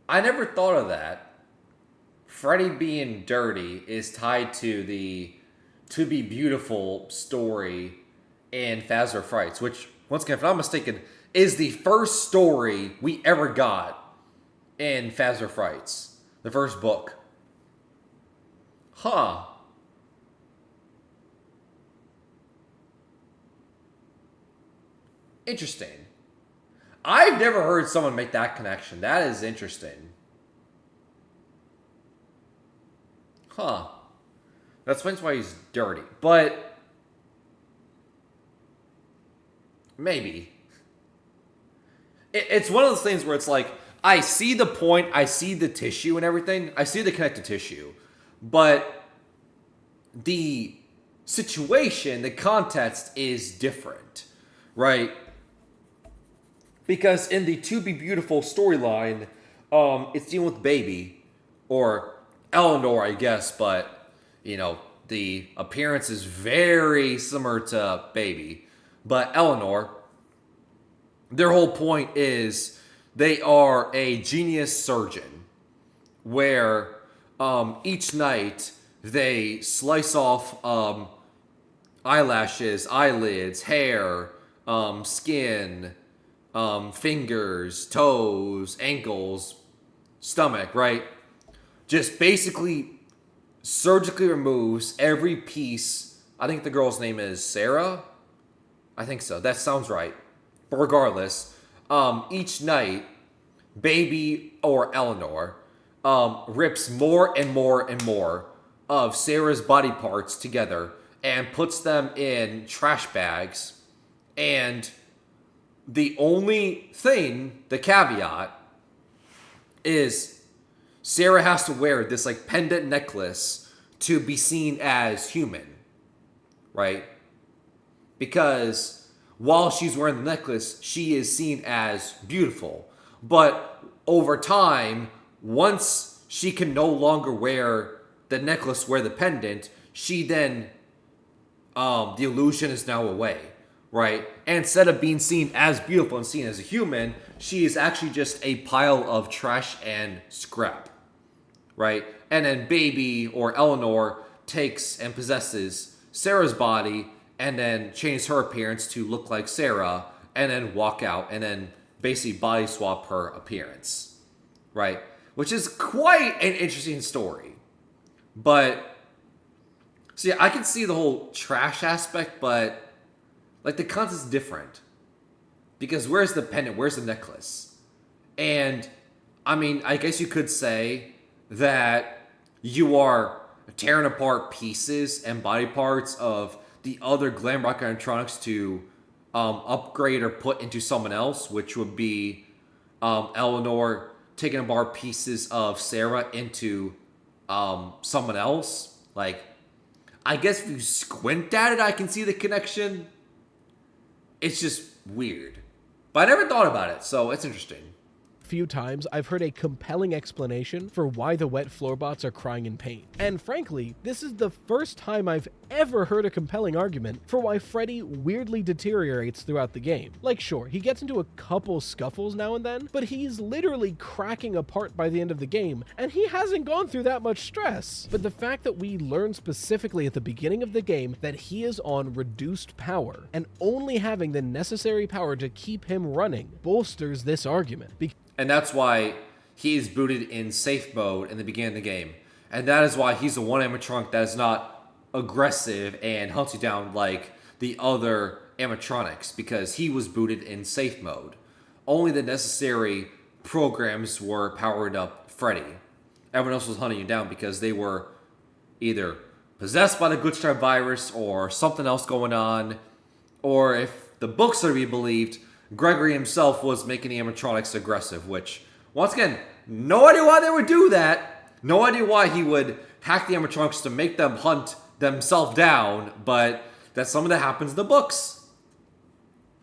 never thought of that. Freddy being dirty is tied to the To Be Beautiful story in Fazbear Frights, which, once again, if I'm not mistaken, is the first story we ever got in Fazbear Frights. The first book. Interesting. I've never heard someone make that connection. That is interesting. That explains why he's dirty. But maybe. It's one of those things where it's like, I see the point, I see the tissue and everything, I see the connective tissue, but the situation, the context is different, right? Because in the To Be Beautiful storyline, it's dealing with Baby, or Eleanor, I guess, but, the appearance is very similar to Baby. But Eleanor, their whole point is they are a genius surgeon, where each night they slice off eyelashes, eyelids, hair, skin, fingers, toes, ankles, stomach, right? Just basically surgically removes every piece. I think the girl's name is Sarah. I think so. That sounds right. But regardless, each night, Baby or Eleanor rips more and more and more of Sarah's body parts together and puts them in trash bags. And the only thing, the caveat, is Sarah has to wear this like pendant necklace to be seen as human, right? Because while she's wearing the necklace, she is seen as beautiful. But over time, once she can no longer wear the necklace, wear the pendant, she then, the illusion is now away, right? And instead of being seen as beautiful and seen as a human, she is actually just a pile of trash and scrap, right? And then Baby or Eleanor takes and possesses Sarah's body and then changes her appearance to look like Sarah and then walk out and then basically body swap her appearance, right? Which is quite an interesting story. But, see, I can see the whole trash aspect, but, like, the concept's different. Because where's the pendant? Where's the necklace? And, I mean, I guess you could say that you are tearing apart pieces and body parts of the other glam rock animatronics to upgrade or put into someone else, which would be Eleanor taking apart pieces of Sarah into someone else. Like, I guess if you squint at it, I can see the connection. It's just weird. But I never thought about it, so it's interesting. Few times I've heard a compelling explanation for why the wet floorbots are crying in pain. And frankly, this is the first time I've ever heard a compelling argument for why Freddy weirdly deteriorates throughout the game. Like, sure, he gets into a couple scuffles now and then, but he's literally cracking apart by the end of the game, and he hasn't gone through that much stress. But the fact that we learn specifically at the beginning of the game that he is on reduced power, and only having the necessary power to keep him running, bolsters this argument. And that's why he's booted in safe mode in the beginning of the game. And that is why he's the one animatronic that is not aggressive and hunts you down like the other animatronics, because he was booted in safe mode. Only the necessary programs were powering up Freddy. Everyone else was hunting you down because they were either possessed by the glitch trap virus or something else going on, or if the books are to be believed, Gregory himself was making the animatronics aggressive, which, once again, no idea why they would do that. No idea why he would hack the animatronics to make them hunt themselves down, but that's something that happens in the books.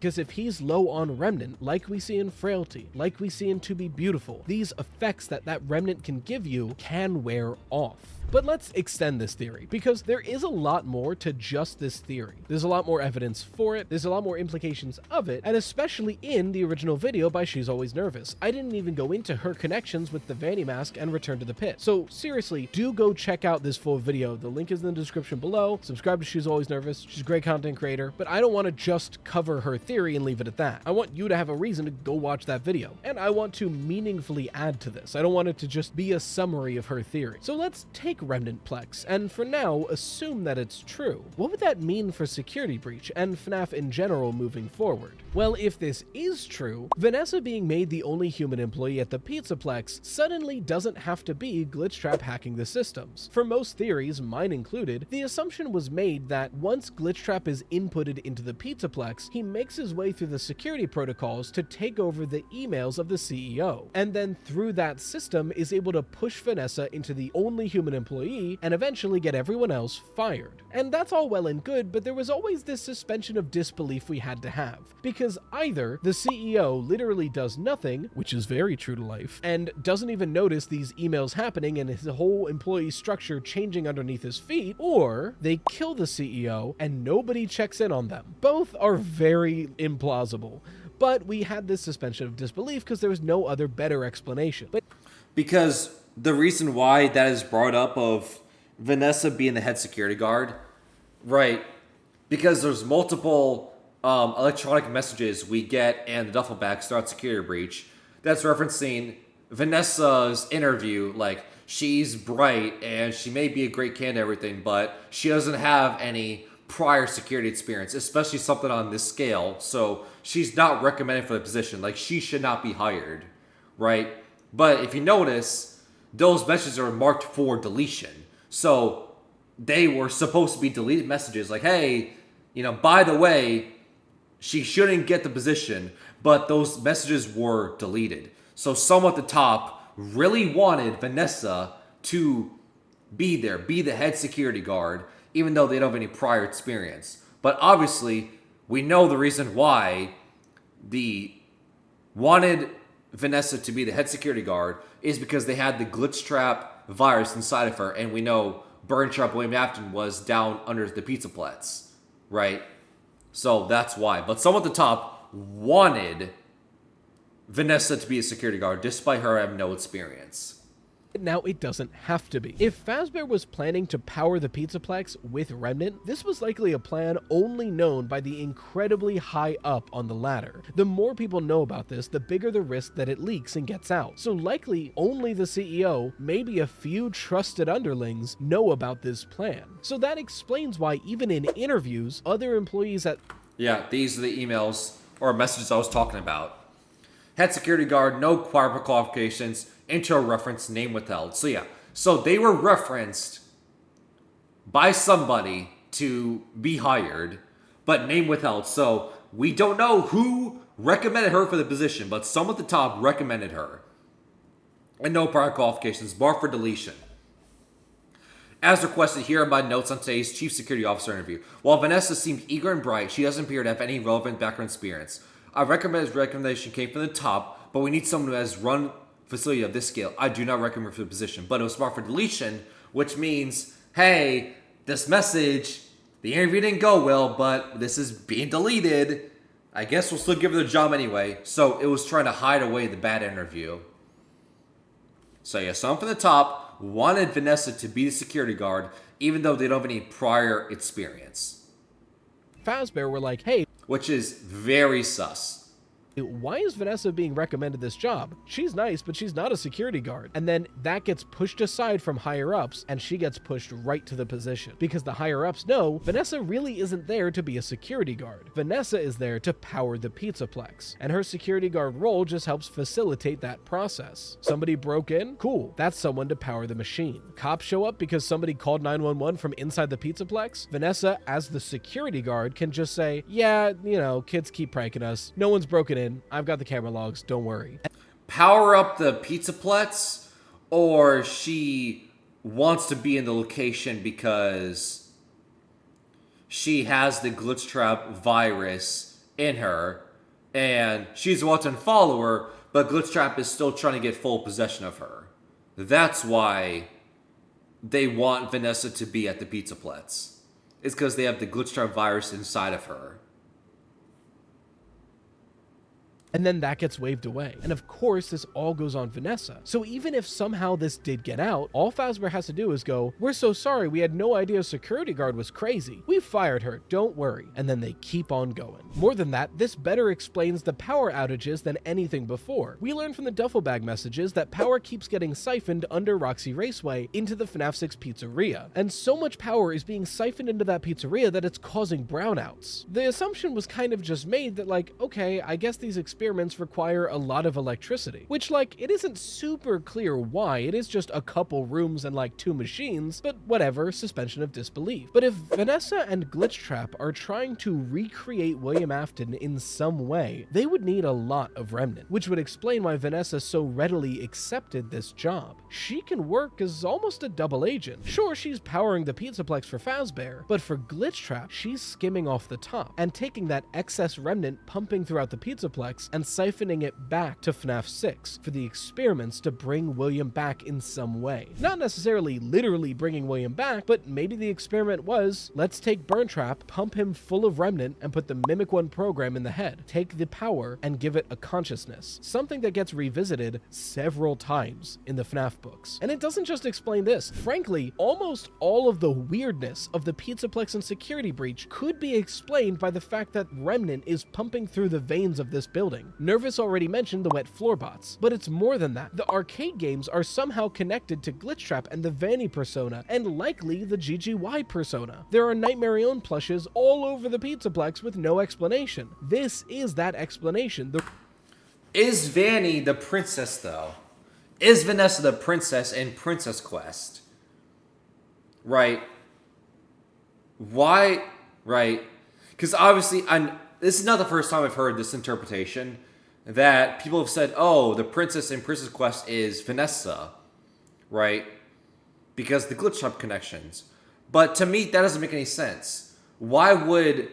Because if he's low on Remnant, like we see in Frailty, like we see in To Be Beautiful, these effects that Remnant can give you can wear off. But let's extend this theory, because there is a lot more to just this theory. There's a lot more evidence for it, there's a lot more implications of it, and especially in the original video by She's Always Nervous. I didn't even go into her connections with the Vanny Mask and Return to the Pit. So seriously, do go check out this full video. The link is in the description below. Subscribe to She's Always Nervous. She's a great content creator, but I don't want to just cover her theory and leave it at that. I want you to have a reason to go watch that video, and I want to meaningfully add to this. I don't want it to just be a summary of her theory. So let's take Remnant Plex, and for now, assume that it's true. What would that mean for Security Breach and FNAF in general moving forward? Well, if this is true, Vanessa being made the only human employee at the Pizzaplex suddenly doesn't have to be Glitchtrap hacking the systems. For most theories, mine included, the assumption was made that once Glitchtrap is inputted into the Pizzaplex, he makes his way through the security protocols to take over the emails of the CEO, and then through that system is able to push Vanessa into the only human employee and eventually get everyone else fired. And that's all well and good, but there was always this suspension of disbelief we had to have, because either the CEO literally does nothing, which is very true to life, and doesn't even notice these emails happening and his whole employee structure changing underneath his feet, or they kill the CEO and nobody checks in on them. Both are very implausible, but we had this suspension of disbelief because there was no other better explanation. But because the reason why that is brought up of Vanessa being the head security guard, right? Because there's multiple electronic messages we get and the duffel bags throughout Security Breach that's referencing Vanessa's interview. Like, she's bright and she may be a great candidate and everything, but she doesn't have any prior security experience, especially something on this scale. So she's not recommended for the position. Like, she should not be hired, right? But if you notice, those messages are marked for deletion. So they were supposed to be deleted messages like, hey, by the way, she shouldn't get the position, but those messages were deleted. So someone at the top really wanted Vanessa to be there, be the head security guard, even though they don't have any prior experience. But obviously, we know the reason why they wanted Vanessa to be the head security guard is because they had the glitch trap virus inside of her, and we know Burn Trap William Afton was down under the Pizzaplex, right? So that's why. But someone at the top wanted Vanessa to be a security guard, despite her having no experience. Now, it doesn't have to be. If Fazbear was planning to power the Pizzaplex with Remnant, this was likely a plan only known by the incredibly high up on the ladder. The more people know about this, the bigger the risk that it leaks and gets out. So likely only the CEO, maybe a few trusted underlings, know about this plan. So that explains why even in interviews, other employees at... Yeah, these are the emails or messages I was talking about. Head security guard, no choir qualifications, intro reference, name withheld. So yeah, so they were referenced by somebody to be hired, but name withheld. So we don't know who recommended her for the position, but someone at the top recommended her. And no prior qualifications, bar for deletion. As requested, here are my notes on today's Chief Security Officer interview. While Vanessa seemed eager and bright, she doesn't appear to have any relevant background experience. I recommend his recommendation came from the top, but we need someone who has run facility of this scale. I do not recommend for the position, but it was marked for deletion, which means, hey, this message, the interview didn't go well, but this is being deleted. I guess we'll still give her the job anyway. So it was trying to hide away the bad interview. So yeah, someone from the top wanted Vanessa to be the security guard, even though they don't have any prior experience. Fazbear were like, hey, which is very sus. Why is Vanessa being recommended this job? She's nice, but she's not a security guard. And then that gets pushed aside from higher ups, and she gets pushed right to the position. Because the higher ups know Vanessa really isn't there to be a security guard. Vanessa is there to power the Pizzaplex, and her security guard role just helps facilitate that process. Somebody broke in? Cool. That's someone to power the machine. Cops show up because somebody called 911 from inside the Pizzaplex. Vanessa, as the security guard, can just say, yeah, kids keep pranking us. No one's broken in. I've got the camera logs, don't worry. Power up the Pizzaplex, or she wants to be in the location because she has the glitch trap virus in her, and she's a wanted follower, but glitch trap is still trying to get full possession of her. That's why they want Vanessa to be at the Pizzaplex. It's because they have the glitch trap virus inside of her. And then that gets waved away. And of course, this all goes on Vanessa. So even if somehow this did get out, all Fazbear has to do is go, we're so sorry, we had no idea a security guard was crazy. We fired her, don't worry. And then they keep on going. More than that, this better explains the power outages than anything before. We learned from the duffel bag messages that power keeps getting siphoned under Roxy Raceway into the FNAF 6 pizzeria. And so much power is being siphoned into that pizzeria that it's causing brownouts. The assumption was kind of just made that okay, I guess these experiments require a lot of electricity, which it isn't super clear why. It is just a couple rooms and 2 machines, but whatever, suspension of disbelief. But if Vanessa and Glitchtrap are trying to recreate William Afton in some way, they would need a lot of Remnant, which would explain why Vanessa so readily accepted this job. She can work as almost a double agent. Sure, she's powering the Pizzaplex for Fazbear, but for Glitchtrap, she's skimming off the top and taking that excess Remnant pumping throughout the Pizzaplex and siphoning it back to FNAF 6 for the experiments to bring William back in some way. Not necessarily literally bringing William back, but maybe the experiment was, let's take Burntrap, pump him full of Remnant, and put the Mimic 1 program in the head. Take the power and give it a consciousness. Something that gets revisited several times in the FNAF books. And it doesn't just explain this. Frankly, almost all of the weirdness of the Pizzaplex and security breach could be explained by the fact that Remnant is pumping through the veins of this building. Nervous already mentioned the wet floorbots, but it's more than that. The arcade games are somehow connected to Glitchtrap and the Vanny persona, and likely the GGY persona. There are Nightmarion plushes all over the Pizzaplex with no explanation. This is that explanation. Is Vanny the princess, though? is Vanessa the princess in Princess Quest? Right? Why? Right? Because obviously, this is not the first time I've heard this interpretation that people have said, oh, the princess in Princess Quest is Vanessa, right? Because the glitch trap connections. But to me, that doesn't make any sense. Why would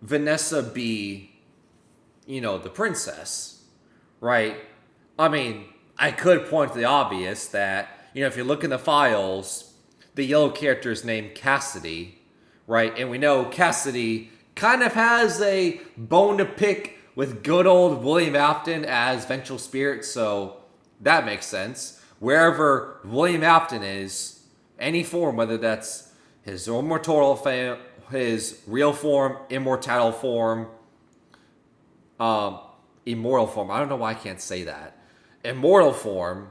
Vanessa be, the princess, right? I mean, I could point to the obvious that, if you look in the files, the yellow character is named Cassidy, right? And we know Cassidy kind of has a bone to pick with good old William Afton as vengeful spirit, so that makes sense. Wherever William Afton is, any form, whether that's his immortal form, his real form, immortal form, immortal form. I don't know why I can't say that. Immortal form,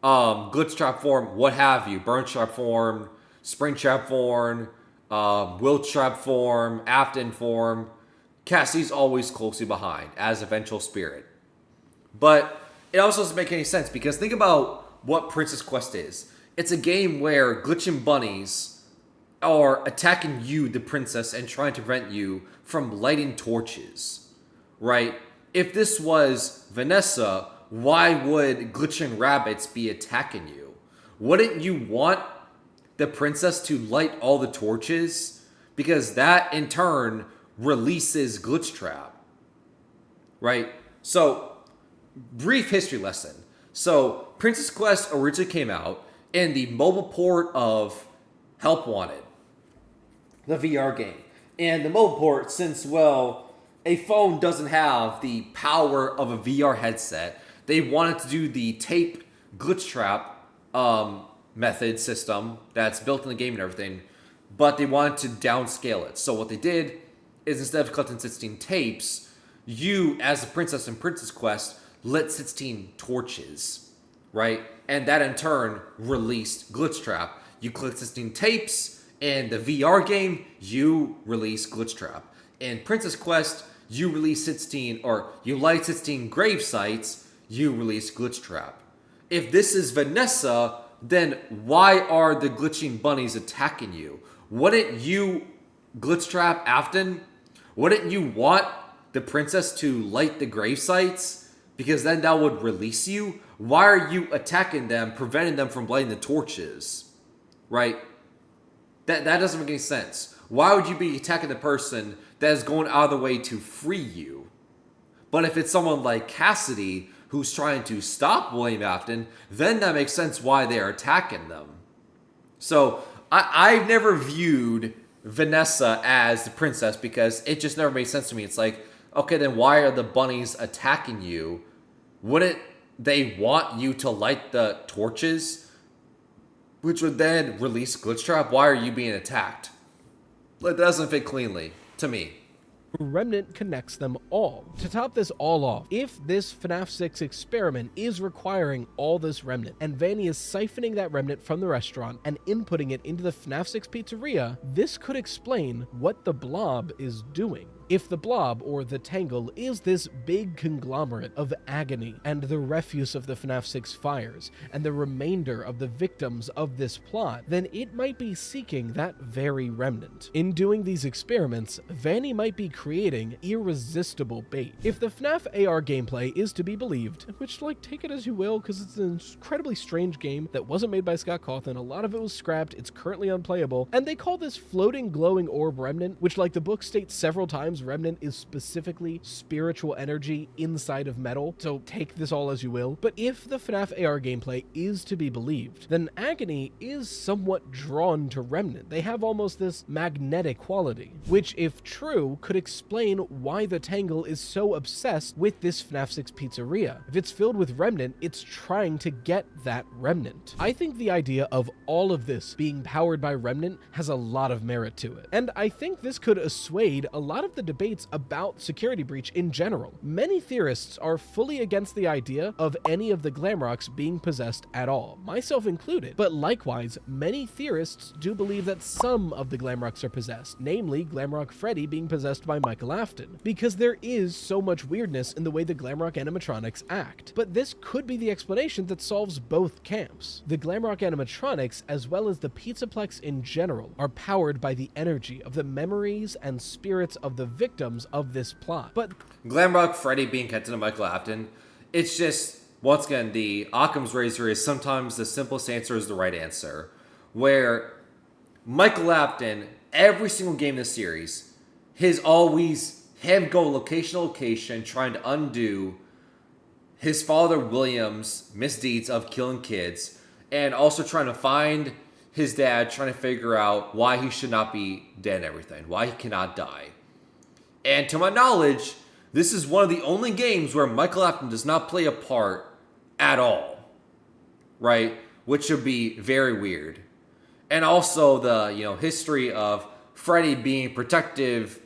glitch trap form, what have you, burn trap form, spring trap form, will trap form, Afton form. Cassie's always closely behind as a vengeful spirit. But it also doesn't make any sense because think about what Princess Quest is. It's a game where glitching bunnies are attacking you, the princess, and trying to prevent you from lighting torches, right? If this was Vanessa, why would glitching rabbits be attacking you? Wouldn't you want the princess to light all the torches? Because that, in turn, releases glitch trap, right? So, brief history lesson. So, Princess Quest originally came out in the mobile port of Help Wanted, the VR game. And the mobile port, since, a phone doesn't have the power of a VR headset, they wanted to do the tape glitch trap method system that's built in the game and everything, but they wanted to downscale it. So what they did is instead of collecting 16 tapes, you, as a princess in Princess Quest, lit 16 torches, right? And that in turn released glitch trap. You collect 16 tapes, in the VR game, you release glitch trap. In Princess Quest, you release 16, or you light 16 grave sites, you release glitch trap. If this is Vanessa, then why are the glitching bunnies attacking you? Wouldn't you glitch trap Afton? Wouldn't you want the princess to light the grave sites? Because then that would release you? Why are you attacking them, preventing them from lighting the torches? Right? That doesn't make any sense. Why would you be attacking the person that is going out of the way to free you? But if it's someone like Cassidy who's trying to stop William Afton, then that makes sense why they are attacking them. So I've never viewed Vanessa as the princess because it just never made sense to me. It's like, okay, then why are the bunnies attacking you? Wouldn't they want you to light the torches, which would then release glitch trap? Why are you being attacked? That doesn't fit cleanly to me. Remnant connects them all. To top this all off, if this FNAF 6 experiment is requiring all this remnant, and Vanny is siphoning that remnant from the restaurant and inputting it into the FNAF 6 pizzeria, this could explain what the blob is doing. If the blob, or the Tangle, is this big conglomerate of agony and the refuse of the FNAF 6 fires, and the remainder of the victims of this plot, then it might be seeking that very remnant. In doing these experiments, Vanny might be creating irresistible bait. If the FNAF AR gameplay is to be believed, which, take it as you will, because it's an incredibly strange game that wasn't made by Scott Cawthon, a lot of it was scrapped, it's currently unplayable, and they call this floating glowing orb remnant, which, the book states several times, remnant is specifically spiritual energy inside of metal, so take this all as you will. But if the FNAF AR gameplay is to be believed, then Agony is somewhat drawn to remnant. They have almost this magnetic quality, which, if true, could explain why the Tangle is so obsessed with this FNAF 6 pizzeria. If it's filled with remnant, it's trying to get that remnant. I think the idea of all of this being powered by remnant has a lot of merit to it, and I think this could assuade a lot of the debates about Security Breach in general. Many theorists are fully against the idea of any of the Glamrocks being possessed at all, myself included. But likewise, many theorists do believe that some of the Glamrocks are possessed, namely Glamrock Freddy being possessed by Michael Afton, because there is so much weirdness in the way the Glamrock animatronics act. But this could be the explanation that solves both camps. The Glamrock animatronics, as well as the Pizzaplex in general, are powered by the energy of the memories and spirits of the victims of this plot. But Glamrock Freddy being connected to Michael Afton, it's just, once again, the Occam's razor is sometimes the simplest answer is the right answer. Where Michael Afton, every single game in this series, is always him go location to location trying to undo his father William's misdeeds of killing kids, and also trying to find his dad, trying to figure out why he should not be dead and everything, why he cannot die. And to my knowledge, this is one of the only games where Michael Afton does not play a part at all, right? Which would be very weird. And also the history of Freddy being protective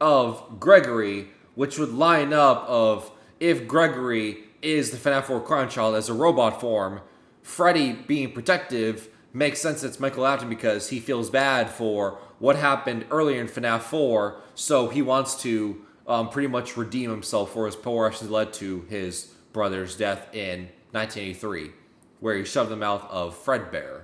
of Gregory, which would line up of if Gregory is the FNAF 4 Crown Child as a robot form, Freddy being protective makes sense. It's Michael Afton because he feels bad for what happened earlier in FNAF 4, so he wants to pretty much redeem himself for his poor actions led to his brother's death in 1983, where he shoved the mouth of Fredbear.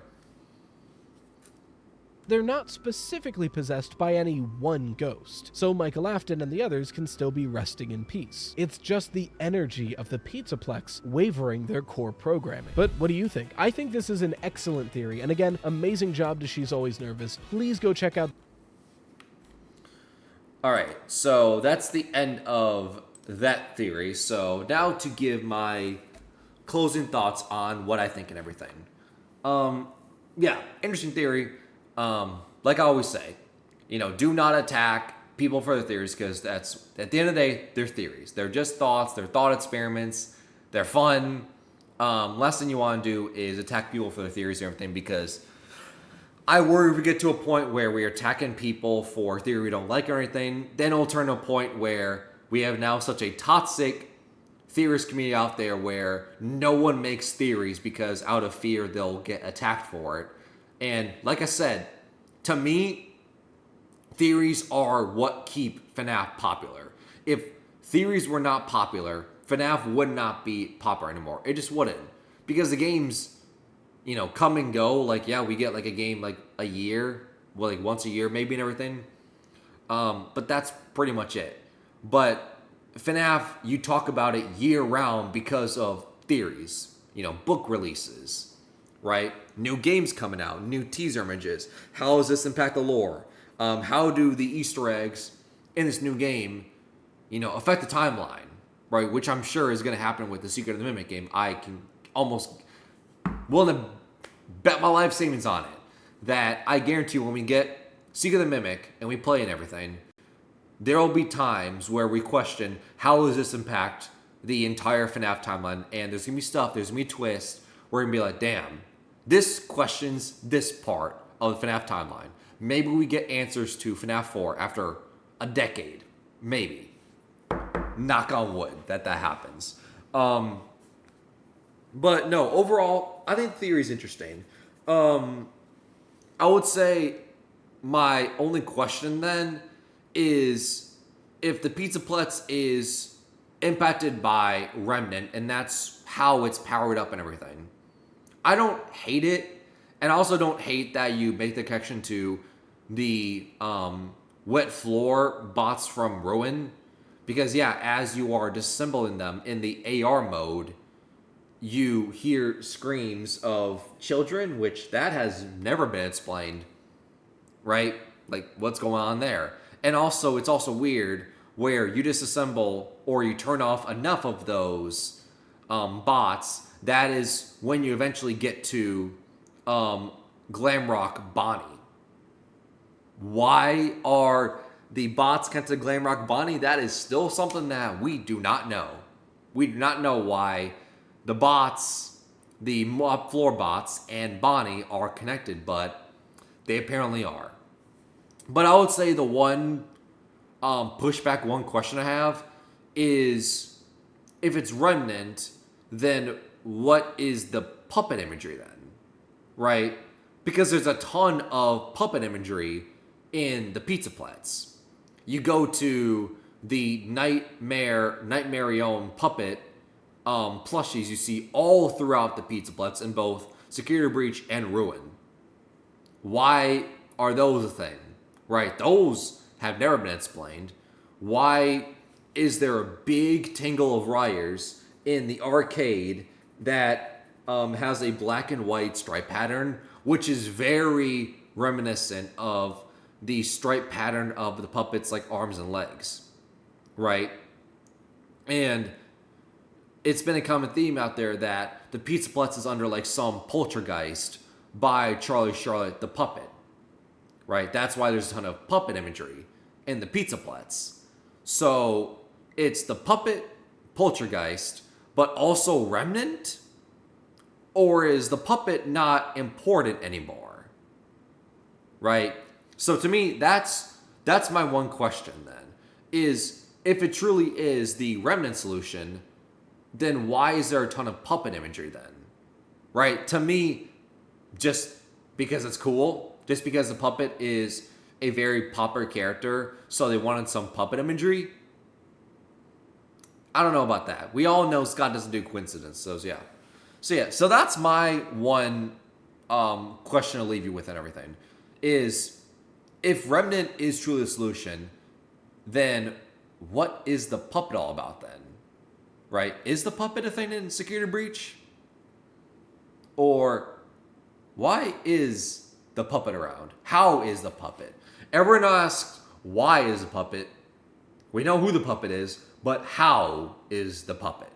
they're not specifically possessed by any one ghost, so Michael Afton and the others can still be resting in peace. It's just the energy of the Pizzaplex wavering their core programming. But what do you think? I think this is an excellent theory, and again, amazing job to She's Always Nervous. Please go check out. Alright, so that's the end of that theory. So now to give my closing thoughts on what I think and everything. Yeah, interesting theory. Like I always say, do not attack people for their theories, because that's, at the end of the day, they're theories. They're just thoughts. They're thought experiments. They're fun. Last thing you want to do is attack people for their theories and everything, because I worry if we get to a point where we're attacking people for theory we don't like or anything, then it'll turn to a point where we have now such a toxic theorist community out there where no one makes theories because out of fear they'll get attacked for it. And like I said, to me, theories are what keep FNAF popular. If theories were not popular, FNAF would not be popular anymore. It just wouldn't. Because the games, come and go. Like, yeah, we get like a game like a year, well, like once a year maybe and everything. But that's pretty much it. But FNAF, you talk about it year round because of theories, book releases, right? New games coming out, new teaser images. How does this impact the lore? How do the Easter eggs in this new game, affect the timeline, right? Which I'm sure is going to happen with the Secret of the Mimic game. I can almost willing to bet my life savings on it that I guarantee when we get Secret of the Mimic and we play and everything, there will be times where we question, how does this impact the entire FNAF timeline? And there's going to be stuff, there's going to be twists, we're going to be like, damn, this questions this part of the FNAF timeline. Maybe we get answers to FNAF 4 after a decade. Maybe. Knock on wood that happens. But no, overall, I think the theory is interesting. I would say my only question then is if the Pizzaplex is impacted by Remnant and that's how it's powered up and everything. I don't hate it, and I also don't hate that you make the connection to the wet floor bots from Ruin, because yeah, as you are disassembling them in the AR mode, you hear screams of children, which that has never been explained, right? Like, what's going on there? And also, it's also weird where you disassemble or you turn off enough of those bots. That is when you eventually get to Glamrock Bonnie. Why are the bots connected to Glamrock Bonnie? That is still something that we do not know. We do not know why the bots, the mob floor bots, and Bonnie are connected, but they apparently are. But I would say the one pushback, one question I have is, if it's Remnant, then what is the puppet imagery then? Right? Because there's a ton of puppet imagery in the Pizzaplex. You go to the Nightmarion puppet plushies you see all throughout the Pizzaplex in both Security Breach and Ruin. Why are those a thing? Right? Those have never been explained. Why is there a big tangle of wires in the arcade that has a black and white stripe pattern, which is very reminiscent of the stripe pattern of the puppets' like arms and legs, right? And it's been a common theme out there that the Pizzaplex is under like some poltergeist by Charlie Charlotte the puppet, right? That's why there's a ton of puppet imagery in the Pizzaplex. So it's the puppet poltergeist, but also Remnant? Or is the puppet not important anymore? Right? So to me, that's my one question then. Is if it truly is the Remnant solution, then why is there a ton of puppet imagery then? Right? To me, just because it's cool, just because the puppet is a very popular character, so they wanted some puppet imagery. I don't know about that. We all know Scott doesn't do coincidences, so yeah. So that's my one question to leave you with and everything. Is if Remnant is truly the solution, then what is the puppet all about then? Right? Is the puppet a thing in Security Breach? Or why is the puppet around? How is the puppet? Everyone asks, why is the puppet? We know who the puppet is, but how is the puppet?